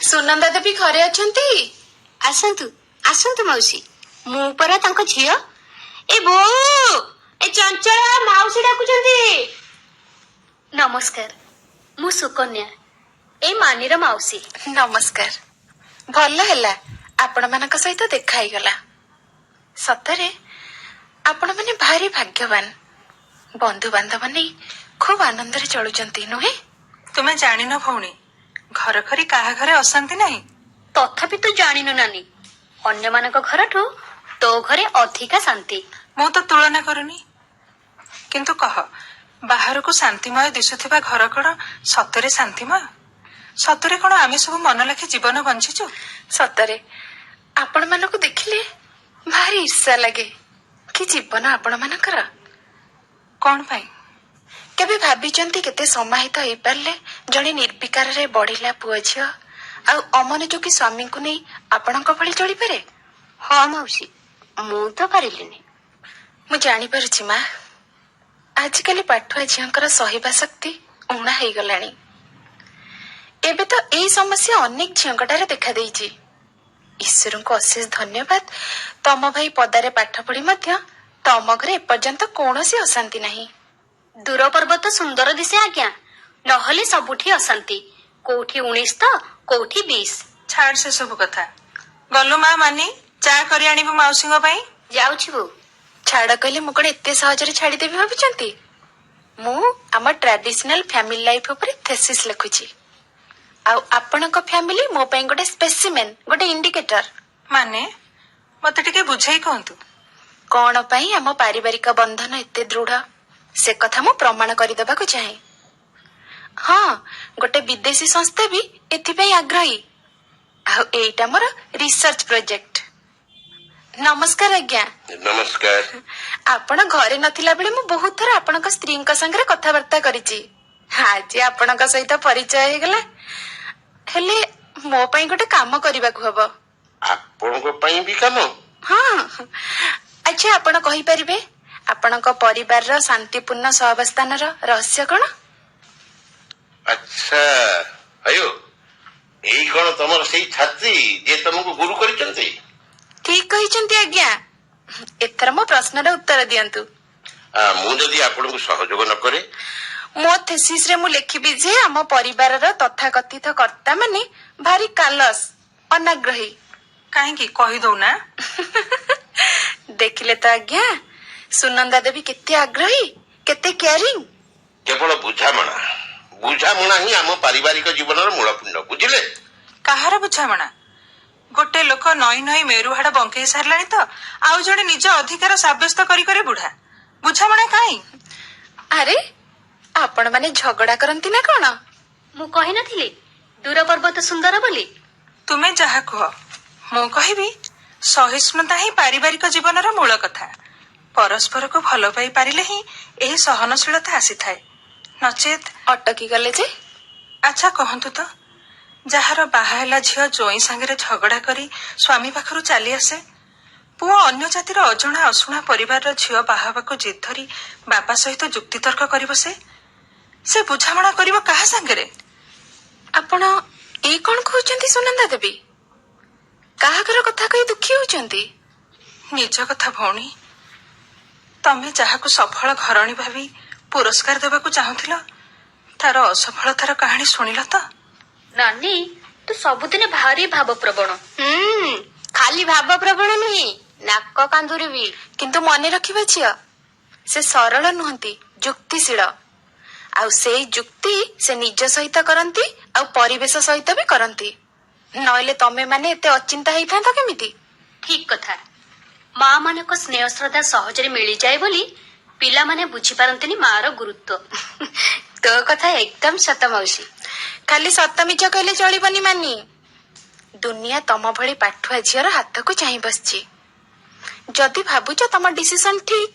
ସୁନନ୍ଦା ଦେବୀ ଘରେ ଅଛନ୍ତି? ଆସନ୍ତୁ ଆସନ୍ତୁ ମାଉସୀ, ମୁଁ ପରା ତାଙ୍କ ଝିଅ। ଏ ବୋଉ, ଏ ଚଞ୍ଚଳ ମାଉସୀ ଡାକୁଛନ୍ତି। ନମସ୍କାର, ମୁଁ ସୁକନ୍ୟା, ଏଇ ମାନିର ମାଉସୀ। ନମସ୍କାର। ଭଲ ହେଲା ଆପଣମାନଙ୍କ ସହିତ ଦେଖା ହେଇଗଲା। ସତରେ ଆପଣମାନେ ଭାରି ଭାଗ୍ୟବାନ। ବନ୍ଧୁବାନ୍ଧବ ନେଇ ଖୁବ ଆନନ୍ଦରେ ଚଳୁଛନ୍ତି, ନୁହେଁ? ତୁମେ ଜାଣିନ ଭଉଣୀ, ଘର କରି କାହା ଘରେ ଅଶାନ୍ତି ନାହିଁ। ତଥାପି ତୁ ଜାଣିନୁ ନାନୀ, ଅନ୍ୟମାନଙ୍କ ଘରଠୁ ତୋ ଘରେ ଅଧିକା ଶାନ୍ତି। ମୁଁ ତ ତୁଳନା କରୁନି, କିନ୍ତୁ କହ, ବାହାରକୁ ଶାନ୍ତିମୟ ଦିଶୁଥିବା ଘର କଣ ସତରେ ଶାନ୍ତିମୟ? ସତରେ କଣ ଆମେ ସବୁ ମନ ଲାଖି ଜୀବନ ବଞ୍ଚିଛୁ? ସତରେ ଆପଣମାନଙ୍କୁ ଦେଖିଲେ ଭାରି ଈର୍ଷା ଲାଗେ। କି ଜୀବନ ଆପଣମାନଙ୍କର! କଣ ପାଇଁ? କେବେ ଭାବିଛନ୍ତି କେତେ ସମାହିତ ହେଇପାରିଲେ ଜଣେ ନିର୍ବିକାରରେ ବଢିଲା ପୁଅ ଝିଅ ଆଉ ଅମନୋଯୋଗୀ ସ୍ୱାମୀଙ୍କୁ ନେଇ ଆପଣଙ୍କ ଭଳି ଚଳିପାରେ? ହଁ ମାଉସୀ, ମୁଁ ତ ପାରିଲିନି। ମୁଁ ଜାଣିପାରୁଛି ମା, ଆଜିକାଲି ପାଠୁଆ ଝିଅଙ୍କର ସହିବା ଶକ୍ତି ଊଣା ହେଇଗଲାଣି। ଏବେ ତ ଏଇ ସମସ୍ୟା ଅନେକ ଝିଅଙ୍କଠାରେ ଦେଖାଦେଇଛି। ଈଶ୍ୱରଙ୍କୁ ଅଶେଷ ଧନ୍ୟବାଦ, ତମ ଭାଇ ପଦାରେ ପାଠ ପଢି ମଧ୍ୟ ତମ ଘରେ ଏପର୍ଯ୍ୟନ୍ତ କୌଣସି ଅଶାନ୍ତି ନାହିଁ। ଦୂର ପର୍ବତ ସୁନ୍ଦର ଦିଶେ ଆଜ୍ଞା, ନହେଲେ ସବୁଠି ଅଶାନ୍ତି। କୋଉଠି 19 ତ କୋଉଠି 20। ଛାଡ ସେ ସବୁ କଥା। ଗଲୁ ମା ମାନି, ଚା କରି ଆଣିବୁ ମାଉସୀଙ୍କ ପାଇଁ। ଯାଉଛି ବୋଉ। ଛାଡ କହିଲେ ମୁଁ କଣ ଏତେ ସହଜରେ ଛାଡିଦେବି ଭାବିଛନ୍ତି? ମୁଁ ଆମ ଟ୍ରାଡିସନାଲ ଫ୍ୟାମିଲି ଲାଇଫ ଉପରେ ଥେସିସ୍ ଲେଖୁଛି। ଆଉ ଆପଣଙ୍କ ଫ୍ୟାମିଲି ମୋ ପାଇଁ ଗୋଟେ ସ୍ପେସିମେନ୍, ଗୋଟେ ଇଣ୍ଡିକେଟର। ମାନେ ମତେ ଟିକେ ବୁଝେଇ କୁହନ୍ତୁ। କଣ ପାଇଁ ଆମ ପାରିବାରିକ ବନ୍ଧନ ଏତେ ଦୃଢ ସେ କଥା ମୁଁ ପ୍ରମାଣ କରିଦେବାକୁ ଚାହେଁ। ହଁ, ଗୋଟେ ବିଦେଶୀ ସଂସ୍ଥା ବି ଏଥିପାଇଁ ଆଗ୍ରହୀ। ଆଉ ଏଇଟା ମୋର ରିସର୍ଚ୍ଚ ପ୍ରୋଜେକ୍ଟ। ନମସ୍କାର ଆଜ୍ଞା। ନମସ୍କାର। ଆପଣ ଘରେ ନଥିଲା ବେଳେ ମୁଁ ବହୁତ ଥର ଆପଣଙ୍କ ସ୍ତ୍ରୀଙ୍କ ସାଙ୍ଗରେ କଥାବାର୍ତ୍ତା କରିଛି। ଆଜି ଆପଣଙ୍କ ସହିତ ପରିଚୟ ହେଇଗଲା। ହେଲେ ମୋ ପାଇଁ ଗୋଟେ କାମ କରିବାକୁ ହବ। ଆପଣଙ୍କ ପାଇଁ ବି କାମ? ହଁ। ଆଚ୍ଛା, ଆପଣ କହିପାରିବେ ଆପଣଙ୍କ ପରିବାରର ଶାନ୍ତିପୂର୍ଣ୍ଣ ସହାବସ୍ଥାନର ରହସ୍ୟ କଣ? ଆଚ୍ଛା, ଆୟୋ, ଏଇ କଣ ତମର ସେଇ ଛାତ୍ରୀ ଯିଏ ତମକୁ ଗୁରୁ କରିଛନ୍ତି? ଠିକ କହିଛନ୍ତି ଆଜ୍ଞା। ଏଥର ମୋ ପ୍ରଶ୍ନର ଉତ୍ତର ଦିଅନ୍ତୁ। ମୁଁ ଯଦି ଆପଣଙ୍କୁ ସହଯୋଗ ନ କରେ? ମୋ ଥେସିସରେ ମୁଁ ଲେଖିବି ଯେ ଆମ ପରିବାରର ତଥାକଥିତ କର୍ତ୍ତା ମାନେ ଭାରି କାଲସ, ଅନାଗ୍ରହୀ। କାହିଁକି କହିଦଉନା? ଦେଖିଲେ ତ ଆଜ୍ଞା, ସୁନନ୍ଦା ଦେବୀ କେତେ ଆଗ୍ରହୀ, କେତେ କେୟାରିଂ। କେବଳ ବୁଝାମଣା ହିଁ ଆମ ପାରିବାରିକ ଜୀବନର ମୂଳ ପିଣ୍ଡ, ବୁଝିଲେ? କାହାର ବୁଝାମଣା? ଗୋଟେ ଲୋକ ନଈ ନଈ ମେରୁହାଡ ବଙ୍କେଇ ସାରିଲାଣି ତ ଆଉ ଜଣେ ନିଜ ଅଧିକାର ସାବ୍ୟସ୍ତ କରି କରି ବୁଢା। ବୁଝାମଣା କାହିଁ? ଆରେ, ଆପଣ ମାନେ ଝଗଡା କରନ୍ତି ନା କଣ? ମୁଁ କହିନଥିଲି ଦୂର ପର୍ବତ ସୁନ୍ଦର ବୋଲି? ତୁମେ ଯାହା କୁହ, ମୁଁ କହିବି ସହିଷ୍ଣୁତା ହିଁ ପାରିବାରିକ ଜୀବନର ମୂଳ କଥା। ପରସ୍ପରକୁ ଭଲ ପାଇ ପାରିଲେ ହିଁ ଏହି ସହନଶୀଳତା ଆସିଥାଏ, ନଚେତ। ଅଟକି ଗଲେ ଯେ? ଆଚ୍ଛା କହନ୍ତୁ ତ, ଯାହାର ବାହା ହେଲା ଝିଅ ଜୋଇଁ ସାଙ୍ଗରେ ଝଗଡା କରି ସ୍ୱାମୀ ପାଖରୁ ଚାଲି ଆସେ, ପୁଅ ଅନ୍ୟ ଜାତିର ଅଜଣା ଅଶୁଣା ପରିବାରର ଝିଅ ବାହା ହେବାକୁ ଜିଦ୍ ଧରି ବାପା ସହିତ ଯୁକ୍ତିତର୍କ କରିବ, ସେ ବୁଝାମଣା କରିବ କାହା ସାଙ୍ଗରେ? ଆପଣ ଏଇ କଣ କହୁଛନ୍ତି ସୁନନ୍ଦା ଦେବୀ? କାହାଘର କଥା କହି ଦୁଃଖୀ ହଉଛନ୍ତି? ନିଜ କଥା ଭଉଣୀ। ତମେ ଯାହାକୁ ସଫଳ ଘରଣୀ ଭାବି ପୁରସ୍କାର ଦେବାକୁ ଚାହୁଁଥିଲ ତାର ଅସଫଳତାର କାହାଣୀ ଶୁଣିଲ ତ? ନାନୀ ତୁ ସବୁଦିନେ ଭାରି ଭାବପ୍ରବଣ। ଖାଲି ଭାବପ୍ରବଣ ନୁହେଁ, ନାକ କାନ୍ଦୁରି ବି। କିନ୍ତୁ ମନେ ରଖିବା ଝିଅ, ସେ ସରଳ ନୁହନ୍ତି, ଯୁକ୍ତିଶୀଳ। ଆଉ ସେଇ ଯୁକ୍ତି ସେ ନିଜ ସହିତ କରନ୍ତି ଆଉ ପରିବେଶ ସହିତ ବି କରନ୍ତି। ନହେଲେ ତମେ ମାନେ ଏତେ ଅଚିନ୍ତା ହେଇଥାନ୍ତ କେମିତି? ଠିକ କଥା। ମା ମାନଙ୍କ ସ୍ନେହ ଶ୍ରଦ୍ଧା ସହଜରେ ମିଳିଯାଏ ବୋଲି ପିଲାମାନେ ବୁଝିପାରନ୍ତିନି ମାର ଗୁରୁତ୍ୱ। ତୋ କଥା ଏକଦମ ସତ ମାଉସୀ। ଖାଲି ସତ ମିଛ କହିଲେ ଚଳିବନି ମାନି। ଦୁନିଆ ତମ ଭଳି ପାଠୁଆ ଝିଅର ହାତକୁ ଚାହିଁ ବସିଛି। ଯଦି ଭାବୁଛ ତମ ଡିସିସନ ଠିକ,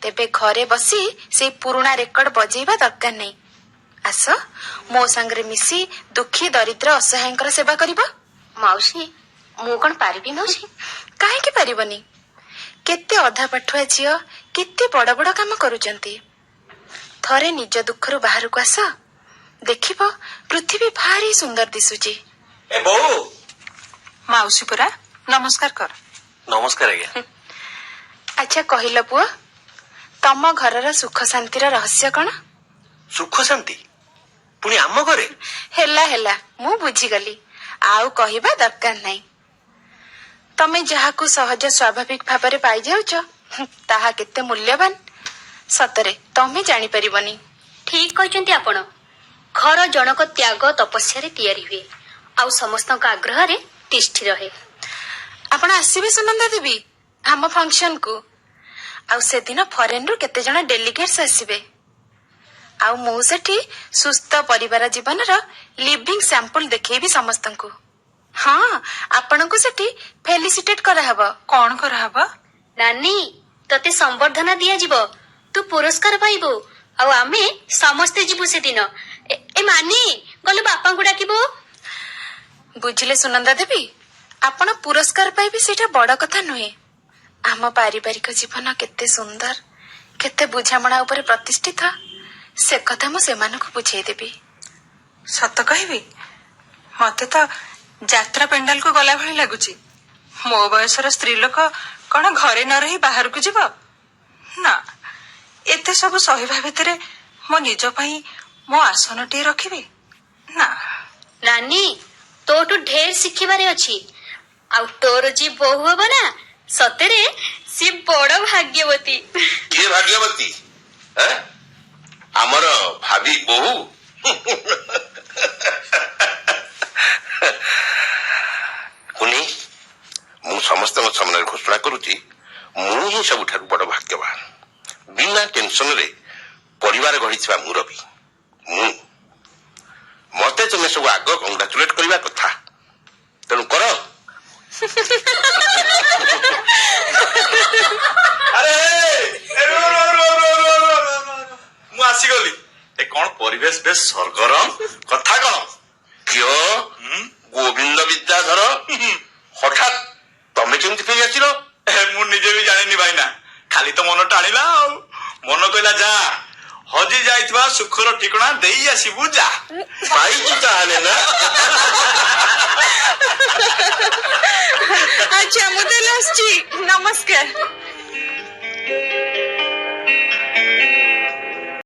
ତେବେ ଘରେ ବସି ସେଇ ପୁରୁଣା ରେକର୍ଡ ବଜେଇବା ଦରକାର ନାହିଁ। ଆସ ମୋ ସାଙ୍ଗରେ ମିଶି ଦୁଃଖୀ ଦରିଦ୍ର ଅସହାୟଙ୍କର ସେବା କରିବା। ମାଉସୀ ମୁଁ କଣ ପାରିବି ମାଉସୀ? କାହିଁକି ପାରିବନି? କେତେ ଅଧା ପାଠୁଆ ଝିଅ କେତେ ବଡ ବଡ କାମ କରୁଛନ୍ତି। ଥରେ ନିଜ ଦୁଃଖରୁ ବାହାରକୁ ଆସ, ଦେଖିବ ପୃଥିବୀ ଭାରି ସୁନ୍ଦର ଦିଶୁଛି। ଏ ବୋଉ। ମାଉସୀ ପୁରା ନମସ୍କାର କର। ନମସ୍କାର ଆଜ୍ଞା। ଆଚ୍ଛା କହିଲ ପୁଅ, ତମ ଘରର ସୁଖ ଶାନ୍ତିର ରହସ୍ୟ କଣ? ସୁଖ ଶାନ୍ତି ପୁଣି ଆମ ଘରେ? ହେଲା ହେଲା, ମୁଁ ବୁଝିଗଲି, ଆଉ କହିବା ଦରକାର ନାହିଁ। ତମେ ଯାହାକୁ ସହଜ ସ୍ୱାଭାବିକ ଭାବରେ ପାଇଯାଉଛ ତାହା କେତେ ମୂଲ୍ୟବାନ ସତରେ ତମେ ଜାଣିପାରିବନି। ଠିକ କହିଛନ୍ତି ଆପଣ। ଘର ଜଣକ ତ୍ୟାଗ ତପସ୍ୟାରେ ତିଆରି ହୁଏ, ଆଉ ସମସ୍ତଙ୍କ ଆଗ୍ରହରେ ତିଷ୍ଠି ରହେ। ଆପଣ ଆସିବେ ସୁନନ୍ଦା ଦେବୀ ଆମ ଫଙ୍କସନକୁ? ଆଉ ସେଦିନ ଫରେନରୁ କେତେ ଜଣ ଡେଲିଗେଟ୍ସ ଆସିବେ। ଆଉ ମୁଁ ସେଠି ସୁସ୍ଥ ପରିବାର ଜୀବନର ଲିଭିଂ ସାମ୍ପଲ ଦେଖେଇବି ସମସ୍ତଙ୍କୁ। ହଁ, ଆପଣଙ୍କୁ ସେଠି ଫେଲିସିଟେଟ କରାହବ। କଣ କରାହବ? ନାନୀ ତତେ ସମ୍ବର୍ଦ୍ଧନା ଦିଆଯିବ, ତୁ ପୁରସ୍କାର ପାଇବୁ, ଆଉ ଆମେ ସମସ୍ତେ ଯିବୁ ସେଦିନ। ଏ ମାନି ଗଲୁ ବାପାଙ୍କୁ ଡାକିବୁ। ବୁଝିଲେ ସୁନନ୍ଦା ଦେବୀ, ଆପଣ ପୁରସ୍କାର ପାଇବେ ସେଇଟା ବଡ କଥା ନୁହେଁ। ଆମ ପାରିବାରିକ ଜୀବନ କେତେ ସୁନ୍ଦର, କେତେ ବୁଝାମଣା ଉପରେ ପ୍ରତିଷ୍ଠିତ, ସେ କଥା ମୁଁ ସେମାନଙ୍କୁ ବୁଝେଇଦେବି। ସତ କହିବି, ମତେ ତ ଯାତ୍ରା ପେଣ୍ଡାଲକୁ ଗଲା ଭଳି ଲାଗୁଛି। ମୋ ବୟସର ସ୍ତ୍ରୀ ଲୋକ କଣ ଘରେ ନ ରହି ବାହାରକୁ ଯିବ? ନା, ଏତେ ସବୁ ସହିବା ଭିତରେ ମୋ ନିଜ ପାଇଁ ମୋ ଆସନଟିଏ ରଖିବି ନା। ନାନୀ ତୋଠୁ ଢେର ଶିଖିବାରେ ଅଛି, ଆଉ ତୋର ଯିଏ ବୋହୂ ହବ ନା, ସତରେ ସିଏ ବଡ ଭାଗ୍ୟବତୀ। କିଏ ଭାଗ୍ୟବତୀ? ଆମର ଭାବି ବୋହୂ? କୁନି, ମୁଁ ସମସ୍ତଙ୍କ ସାମ୍ନାରେ ଘୋଷଣା କରୁଛି, ମୁଁ ହିଁ ସବୁଠାରୁ ବଡ ଭାଗ୍ୟବାନ। ବିନା ଟେନସନରେ ପରିବାର ଗଢିଥିବା ମୁରବୀ ମୁଁ। ମତେ ତୁମେ ସବୁ ଆଗ କଂଗ୍ରାଚୁଲେଟ କରିବା କଥା, ତେଣୁ କର। ଆରେ ମୁଁ ଆସିଗଲି। ଏ କଣ ପରିବେଶ ବେଶ ସରଗରମ, କଥା କଣ? କିଓ ଗୋବିନ୍ଦ ବିଦ୍ୟାଧର, ହଠାତ୍ ତମେ କେମିତି ଫେରି ଆସିଲ? ମୁଁ ନିଜେ ବି ଜାଣିନି ଭାଇନା, ଖାଲି ତ ମନ ଟାଣିଲା ଆଉ। ମନ କହିଲା ଯା, ହଜି ଯାଇଥିବା ସୁଖର ଠିକଣା ଦେଇ ଆସିବୁ ଯା। ପାଇଛୁ ତାହେଲେ ନା? ଆଚ୍ଛା ମୁଁ ତାହେଲେ ଆସିଛି, ନମସ୍କାର।